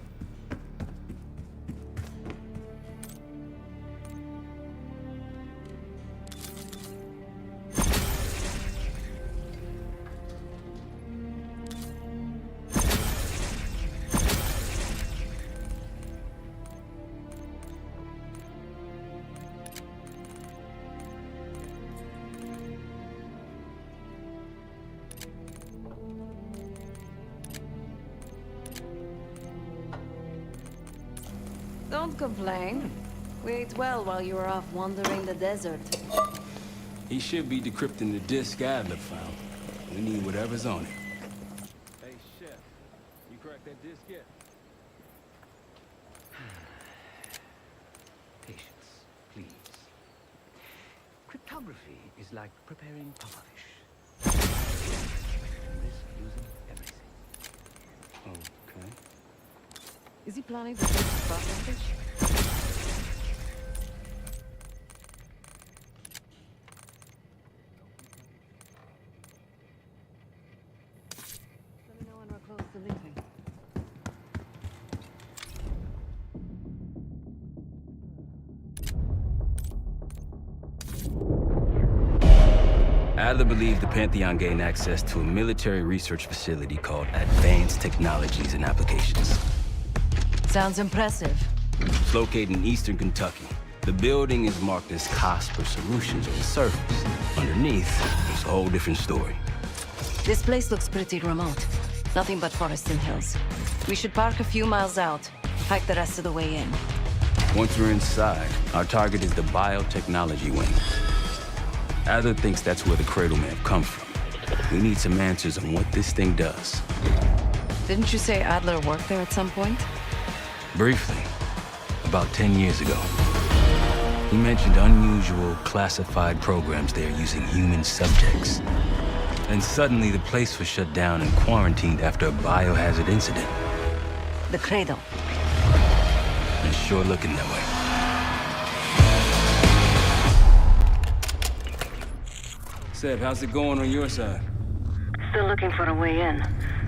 Don't complain. We ate well while you were off wandering the desert. He should be decrypting the disk Adler found. We need whatever's on it. Hey, Chef. You cracked that disk yet? Patience, please. Cryptography is like preparing pufferfish. Risk losing everything. Okay. Is he planning to take the pufferfish? Let me know when we're close to leaving. Adler believed the Pantheon gained access to a military research facility called Advanced Technologies and Applications. Sounds impressive. It's located in eastern Kentucky. The building is marked as Cosper Solutions on the surface. Underneath, it's a whole different story. This place looks pretty remote. Nothing but forests and hills. We should park a few miles out, hike the rest of the way in. Once we're inside, our target is the biotechnology wing. Adler thinks that's where the cradle may have come from. We need some answers on what this thing does. Didn't you say Adler worked there at some point? Briefly, about 10 years ago. He mentioned unusual, classified programs there using human subjects. And suddenly the place was shut down and quarantined after a biohazard incident. The cradle. It's sure looking that way. Seb, how's it going on your side? Still looking for a way in.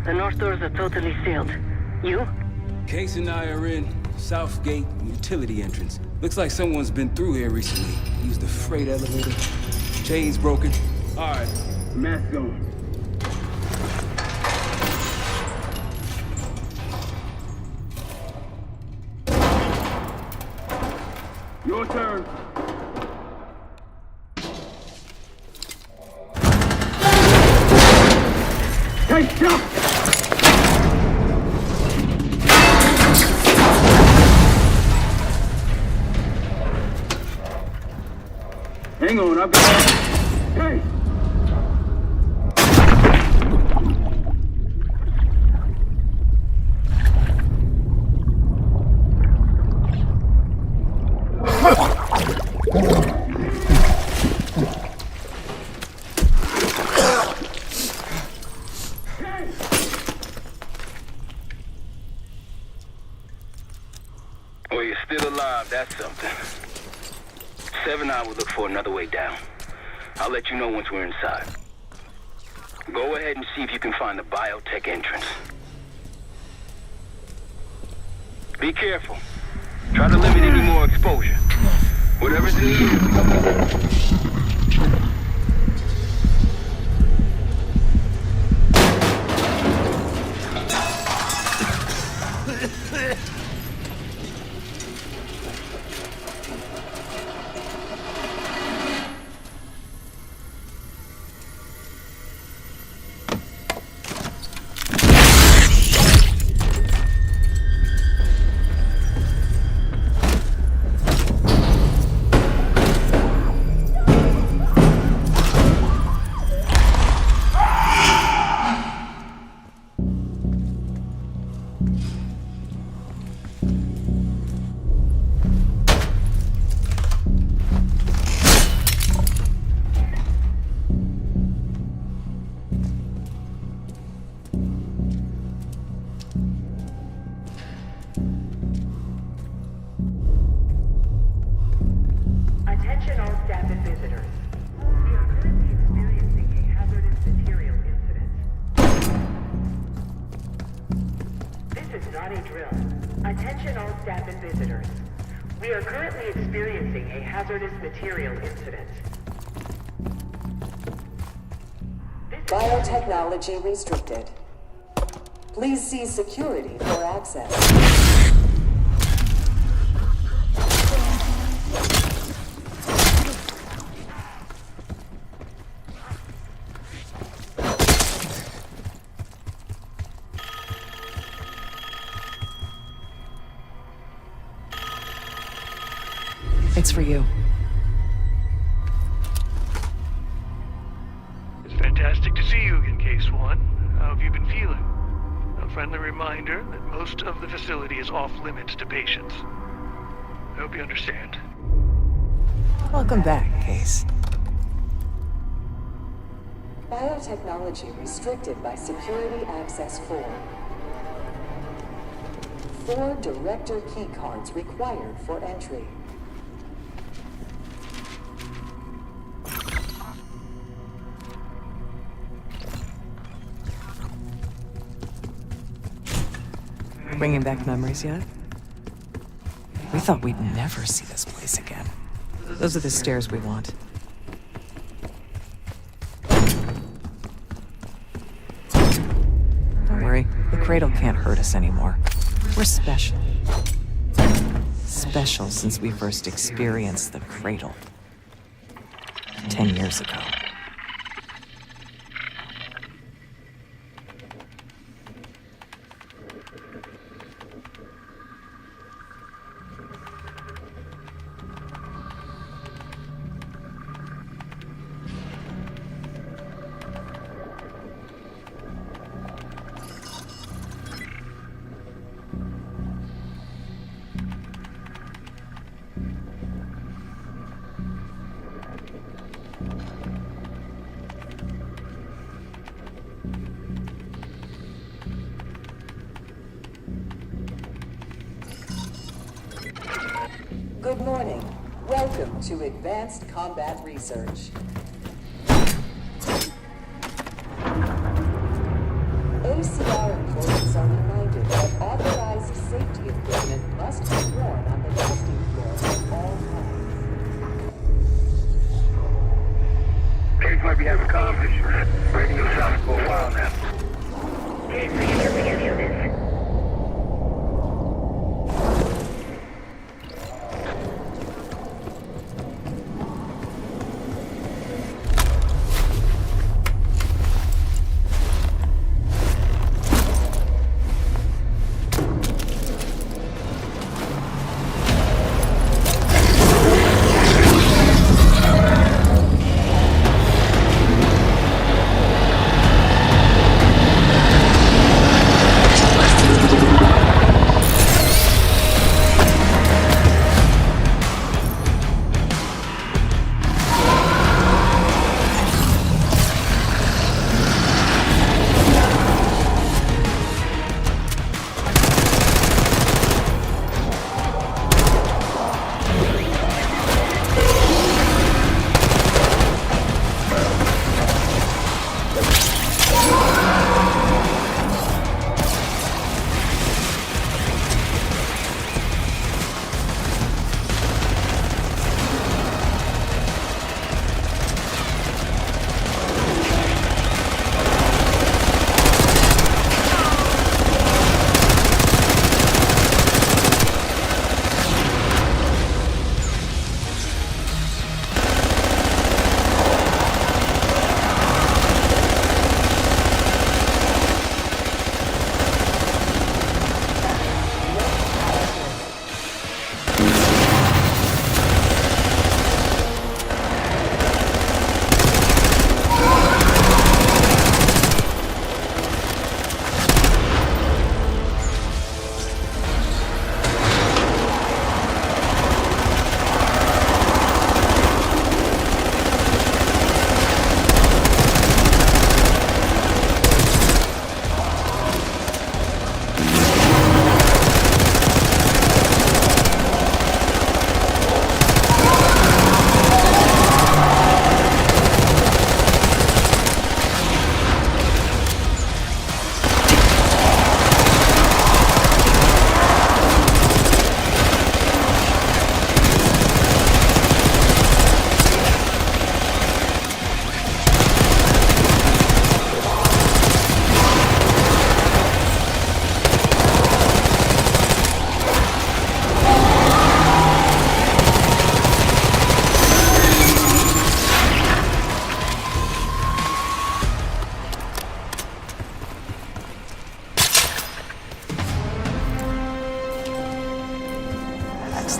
The north doors are totally sealed. You? Case and I are in South Gate utility entrance. Looks like someone's been through here recently. Used the freight elevator. Chains broken. All right, mask on. Your turn. Take jump! Hang on, I've got... Hey! Well, you're still alive, that's something. 7 I would look for another way down. I'll let you know once we're inside. Go ahead and see if you can find the biotech entrance. Be careful. Try to limit any more exposure. Whatever's in the air. Biotechnology restricted. Please see security for access. It's for you. Fantastic to see you again, Case One. How have you been feeling? A friendly reminder that most of the facility is off limits to patients. I hope you understand. Welcome back, Case. Biotechnology restricted by Security Access 4. 4 director keycards required for entry. Bringing back memories yet? We thought we'd never see this place again. Those are the stairs we want. Don't worry, the cradle can't hurt us anymore. We're special. Special since we first experienced the cradle. 10 years ago. Good morning. Welcome to Advanced Combat Research. ACR employees are reminded that authorized safety equipment must be worn on the testing floor at all times. Case might be having comm issues. Radio sounds for a while now. Case, we can hear any of this.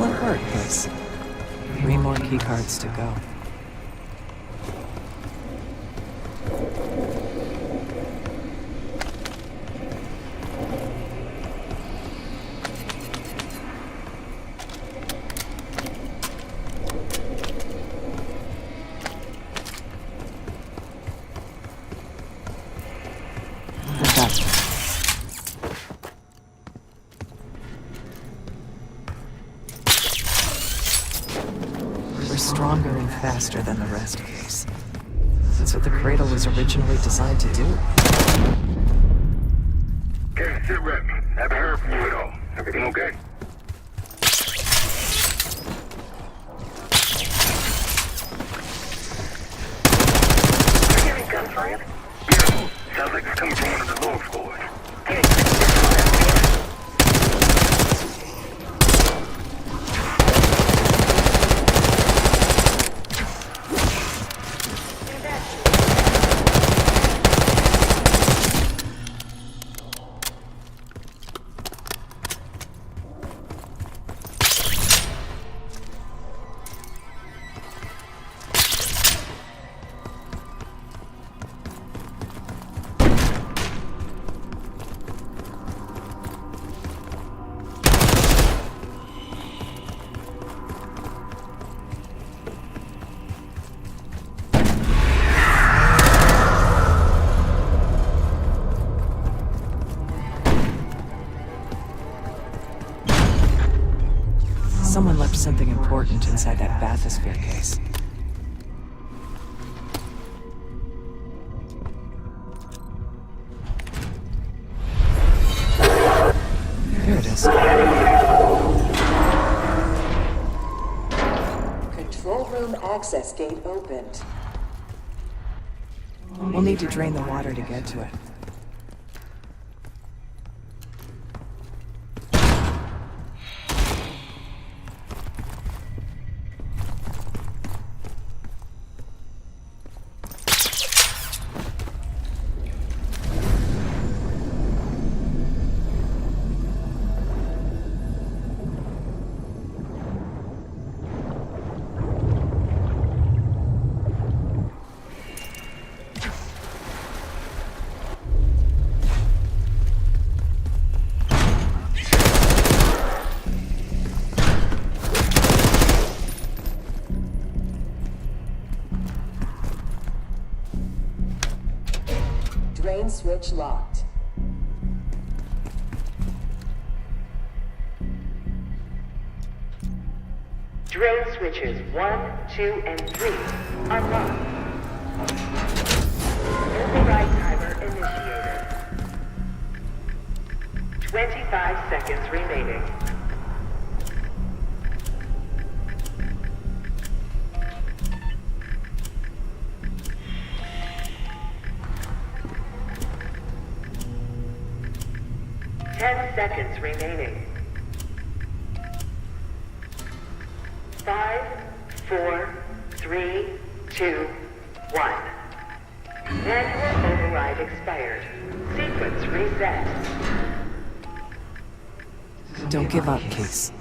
Excellent work, Chris. 3 more keycards to go. Stronger and faster than the rest, Case. That's what the Cradle was originally designed to do. Okay, sit rep. Haven't heard from you at all. Everything okay? Are you hearing gunfire? Yeah, sounds like it's coming from one of the lower floors. Someone left something important inside that bathysphere case. Here it is. Control room access gate opened. We'll need to drain the water to get to it. Drain switch locked. Drain switches 1, 2, and 3 unlocked. Override timer initiated. 25 seconds remaining. Seconds remaining. 5, 4, 3, 2, 1. Manual override expired. Sequence reset. Don't give up, Case.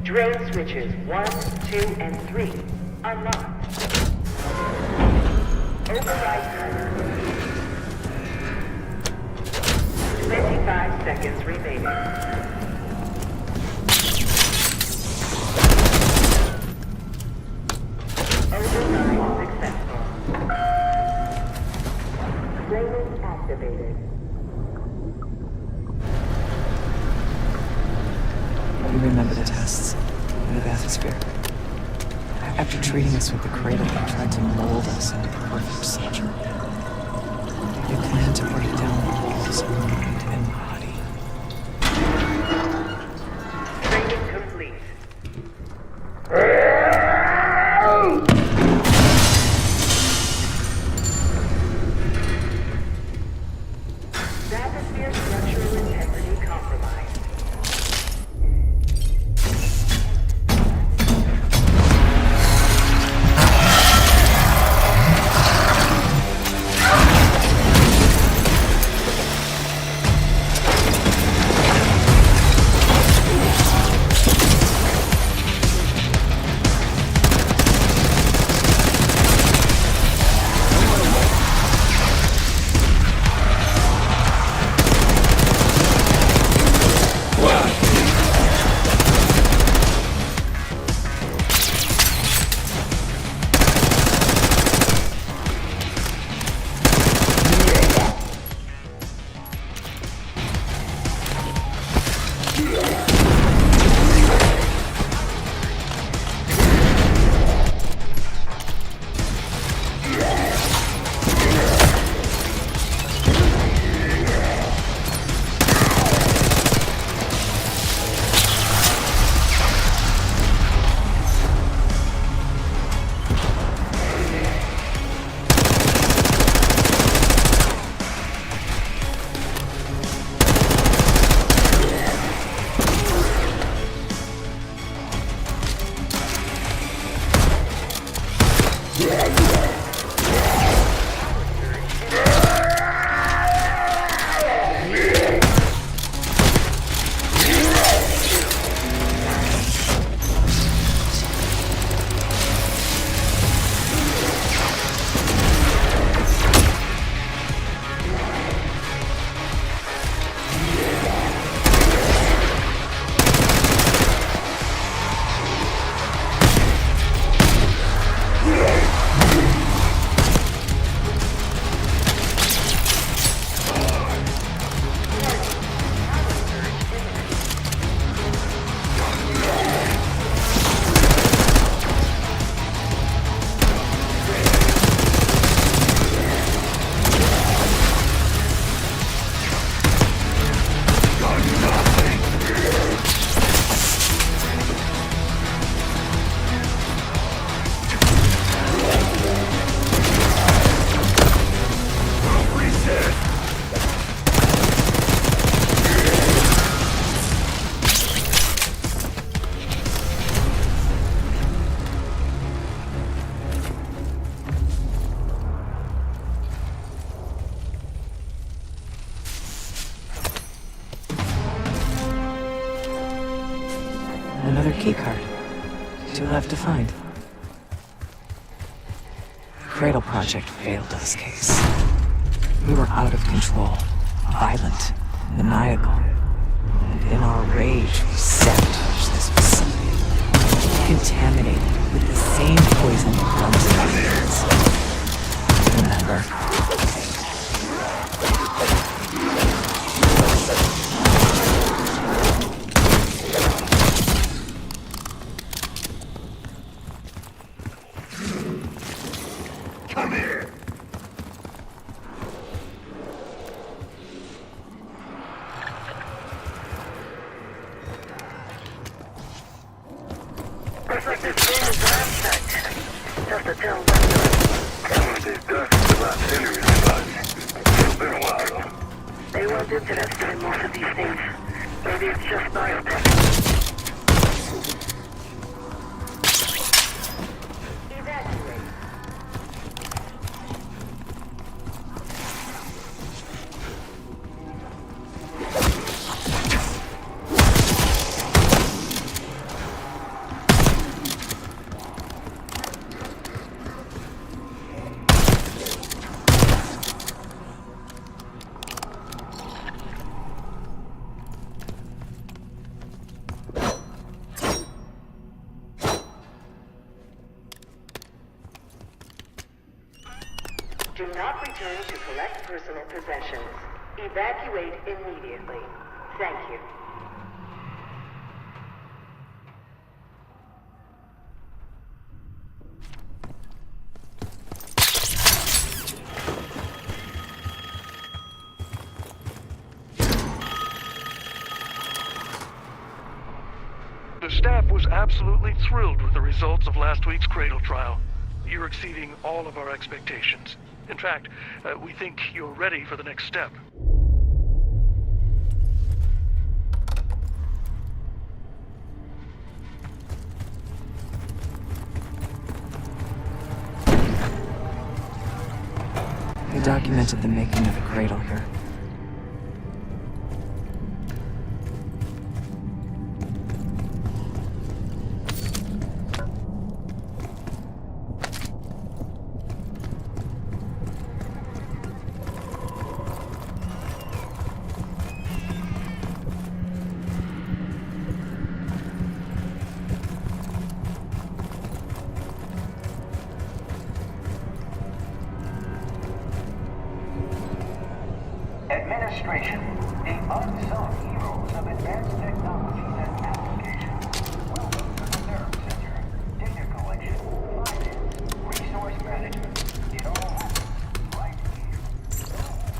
Drain switches 1, 2, and 3 unlocked. Override timer. 25 seconds remaining. Override successful. Playlist activated. You remember the tests in the bathysphere? After treating us with the cradle, they tried to mold us into the perfect soldier. They planned to break down the walls of mind and body. Training complete. Bathysphere structural integrity compromised. Another keycard. 2 left to find. The Cradle Project failed this case. We were out of control, violent, maniacal. And in our rage, we sabotaged this facility. Contaminated with the same poison that runs in our veins. Remember? Looks like this room is ransacked. Just a town some of these dust is a lot thinner than it was. It's been a while, though. They weren't interested in most of these things. Maybe it's just biotech. Evacuate. Do not return to collect personal possessions. Evacuate immediately. Thank you. absolutely thrilled with the results of last week's Cradle trial. You're exceeding all of our expectations. In fact, we think you're ready for the next step. They documented the making of a cradle here. Administration, the unsung heroes of advanced technologies and applications. Welcome to the Nerve Center. Data collection, finance, resource management. It all happens right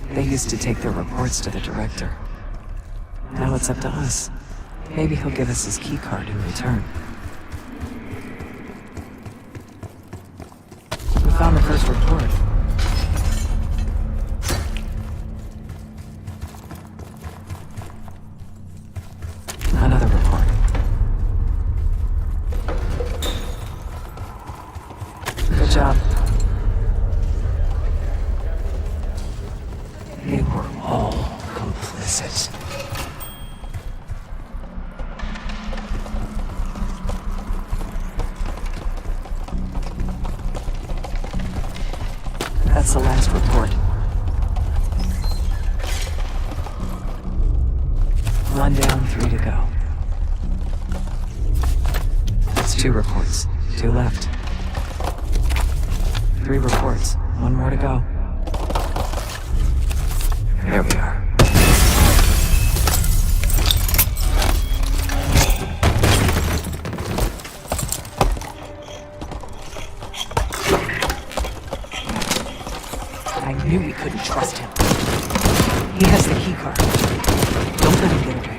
here. They used to take their reports to the director. Now it's up to us. Maybe he'll give us his key card in return. We found the first report. Another report. Good job. They were all complicit. That's the last report. One down, 3 to go. That's 2 reports. 2 left. 3 reports. 1 more to go. There we are. I knew we couldn't trust him. He has the key card. Don't let him get away.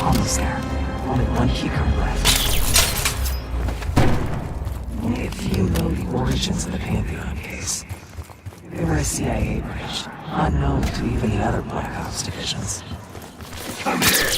Almost there. Only 1 keycard left. Only a few know the origins of the Pantheon case. They were a CIA bridge, unknown to even the other Black Ops divisions. Come here.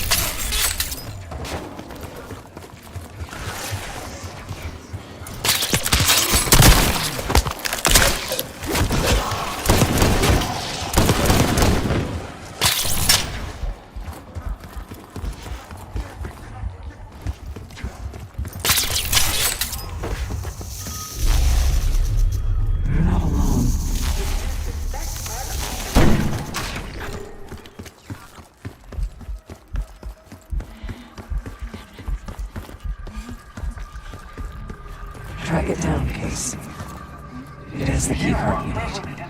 has the keycard you need.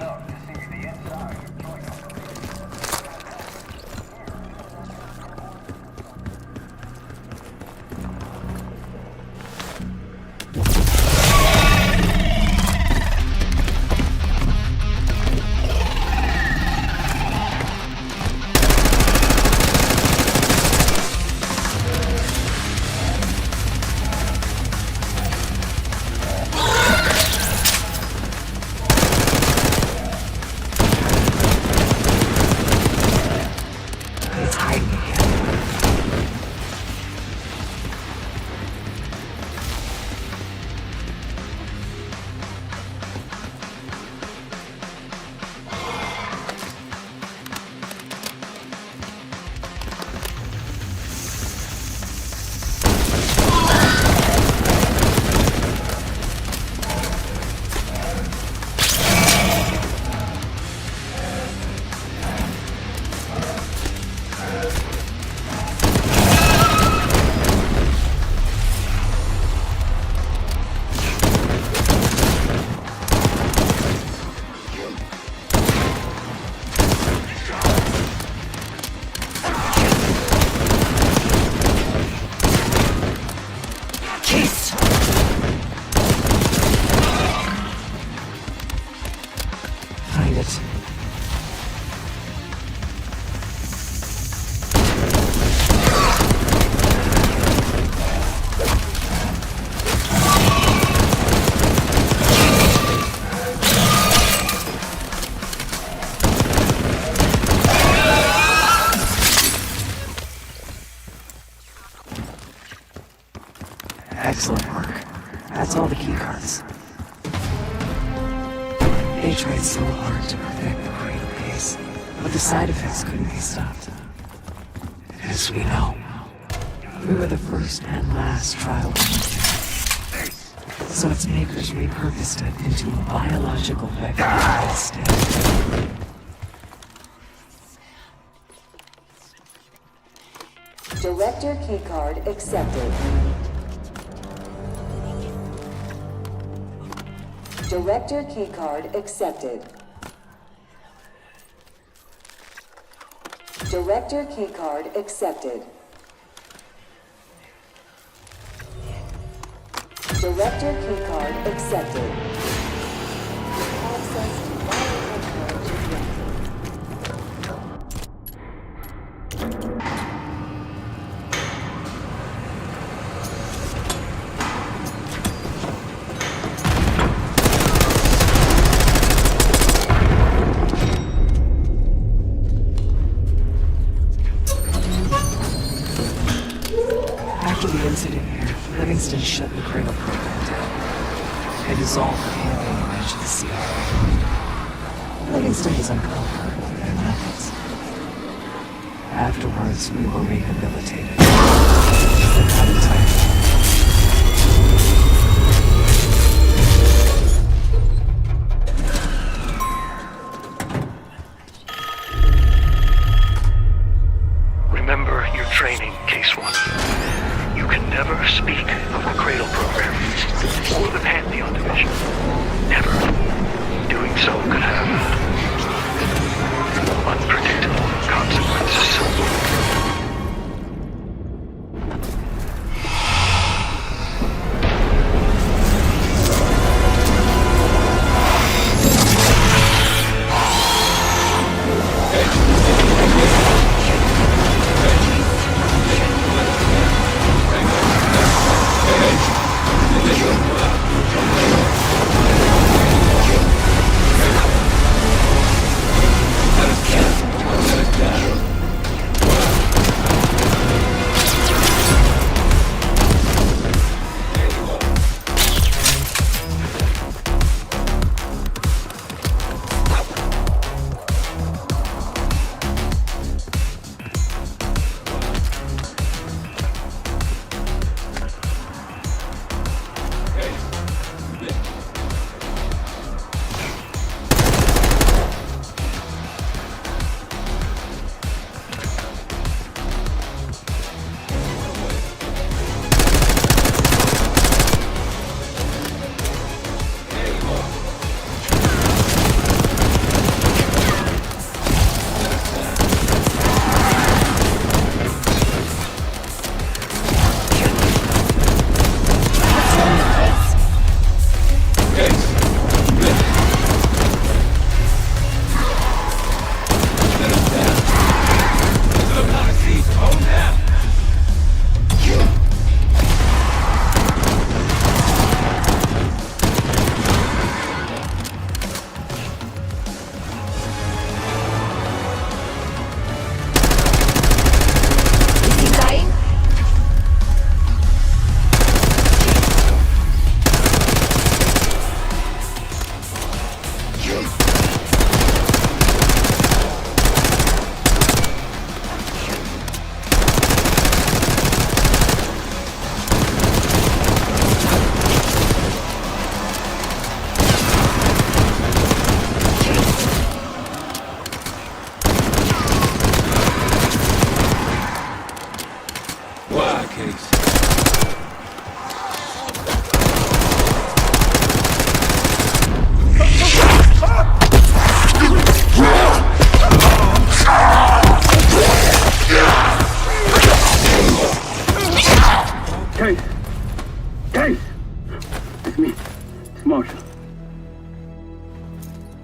Excellent work. That's all the keycards. They tried so hard to perfect the cradle case, but the side effects couldn't be stopped. As we know, we were the first and last trial. So its makers repurposed it into a biological weapon instead. Director keycard accepted. Director keycard accepted. Director keycard accepted. Director keycard accepted. Access to bio technology granted. After the incident here, Livingston shut the cradle program down and dissolved the campaign edge of the CIA. Livingston was uncovered with their methods. Afterwards, we were rehabilitated. Out of time. Remember your training, Case 1. You can never speak of the Cradle program or the Pantheon division. Never. Doing so could have unpredictable consequences.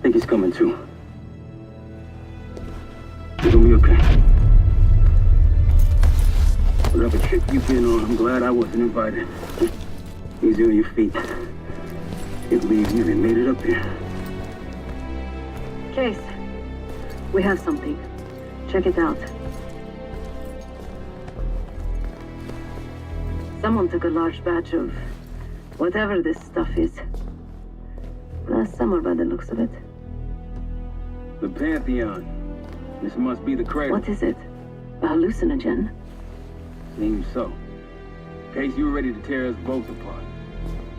think he's coming too. You're gonna be okay. Whatever trip you've been on, I'm glad I wasn't invited. Easy on your feet. Can't believe you even made it up here. Case, we have something. Check it out. Someone took a large batch of whatever this stuff is. Last summer by the looks of it. The Pantheon. This must be the cradle. What is it? A hallucinogen? Seems so. Case, you were ready to tear us both apart.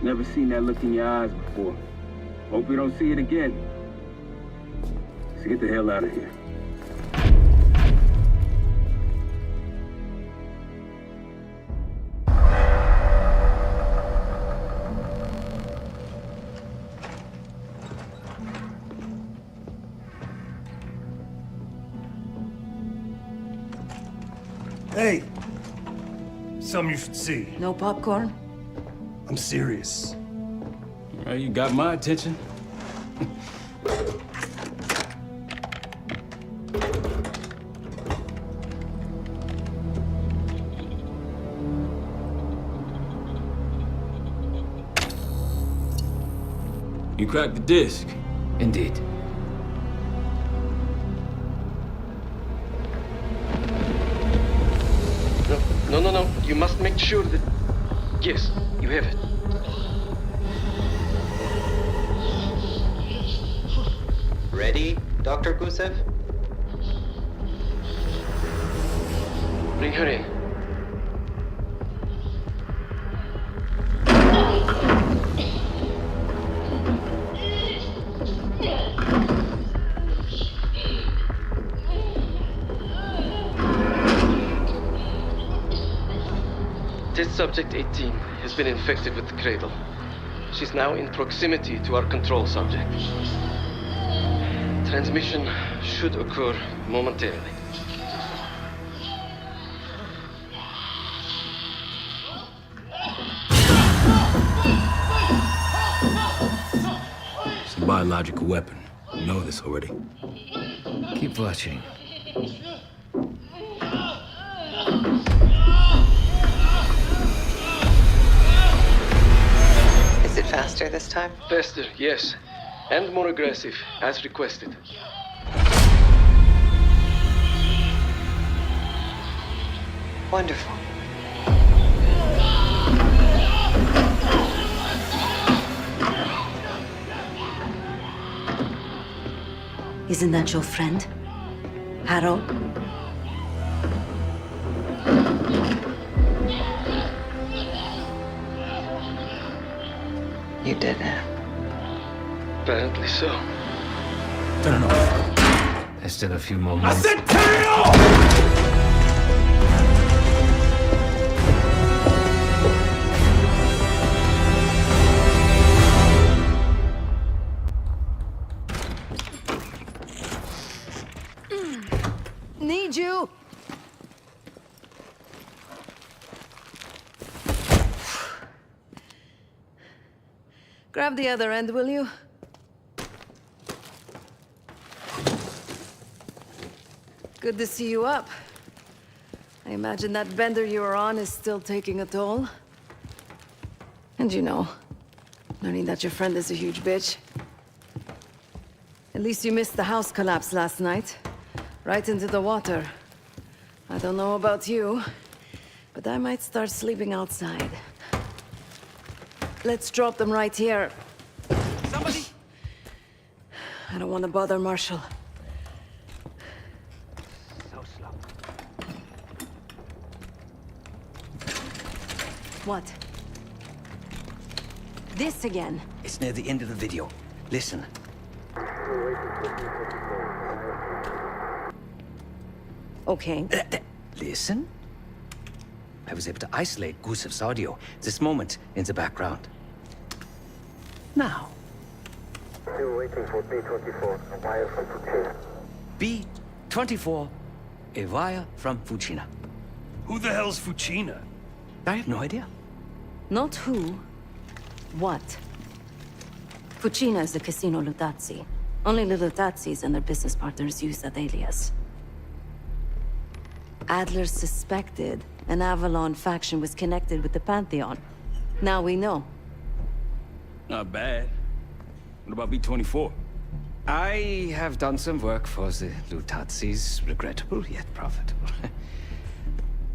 Never seen that look in your eyes before. Hope we don't see it again. Let's get the hell out of here. Hey! Something you should see. No popcorn? I'm serious. Well, you got my attention. You cracked the disc. Indeed. No. You must make sure that... Yes, you have it. Ready, Dr. Gusev? Bring her in. Test subject 18 has been infected with the cradle. She's now in proximity to our control subject. Transmission should occur momentarily. It's a biological weapon. You know this already. Keep watching. Is it faster this time? Faster, yes. And more aggressive, as requested. Wonderful. Isn't that your friend? Harrow? You did it. Apparently so. Turn off. There's still a few more minutes. I said turn it off! Need you! Grab the other end, will you? Good to see you up. I imagine that bender you were on is still taking a toll. And you know, learning that your friend is a huge bitch. At least you missed the house collapse last night. Right into the water. I don't know about you, but I might start sleeping outside. Let's drop them right here. Somebody! I don't want to bother Marshall. So slow. What? This again? It's near the end of the video. Listen. Okay. Listen. I was able to isolate Gusev's audio. This moment in the background. Now. Still waiting for B-24, a wire from Fuchina. B-24, a wire from Fuchina. Who the hell's Fuchina? I have no idea. Not who, what. Fucina is the Casino Lutazzi. Only little Tatsis and their business partners use that alias. Adler suspected an Avalon faction was connected with the Pantheon. Now we know. Not bad. What about B-24? I have done some work for the Lutazis, regrettable yet profitable.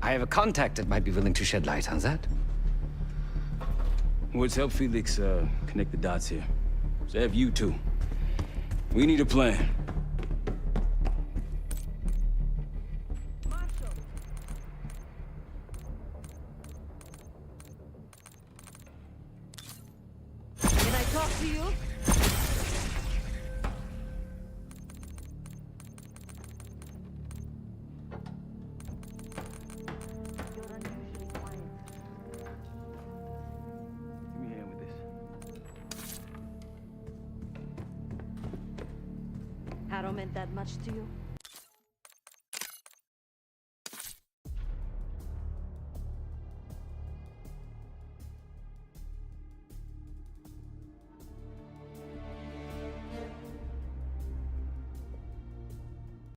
I have a contact that might be willing to shed light on that. Let's help Felix connect the dots here. So have you two. We need a plan. Can I talk to you? Give me a hand with this. Harrow meant that much to you?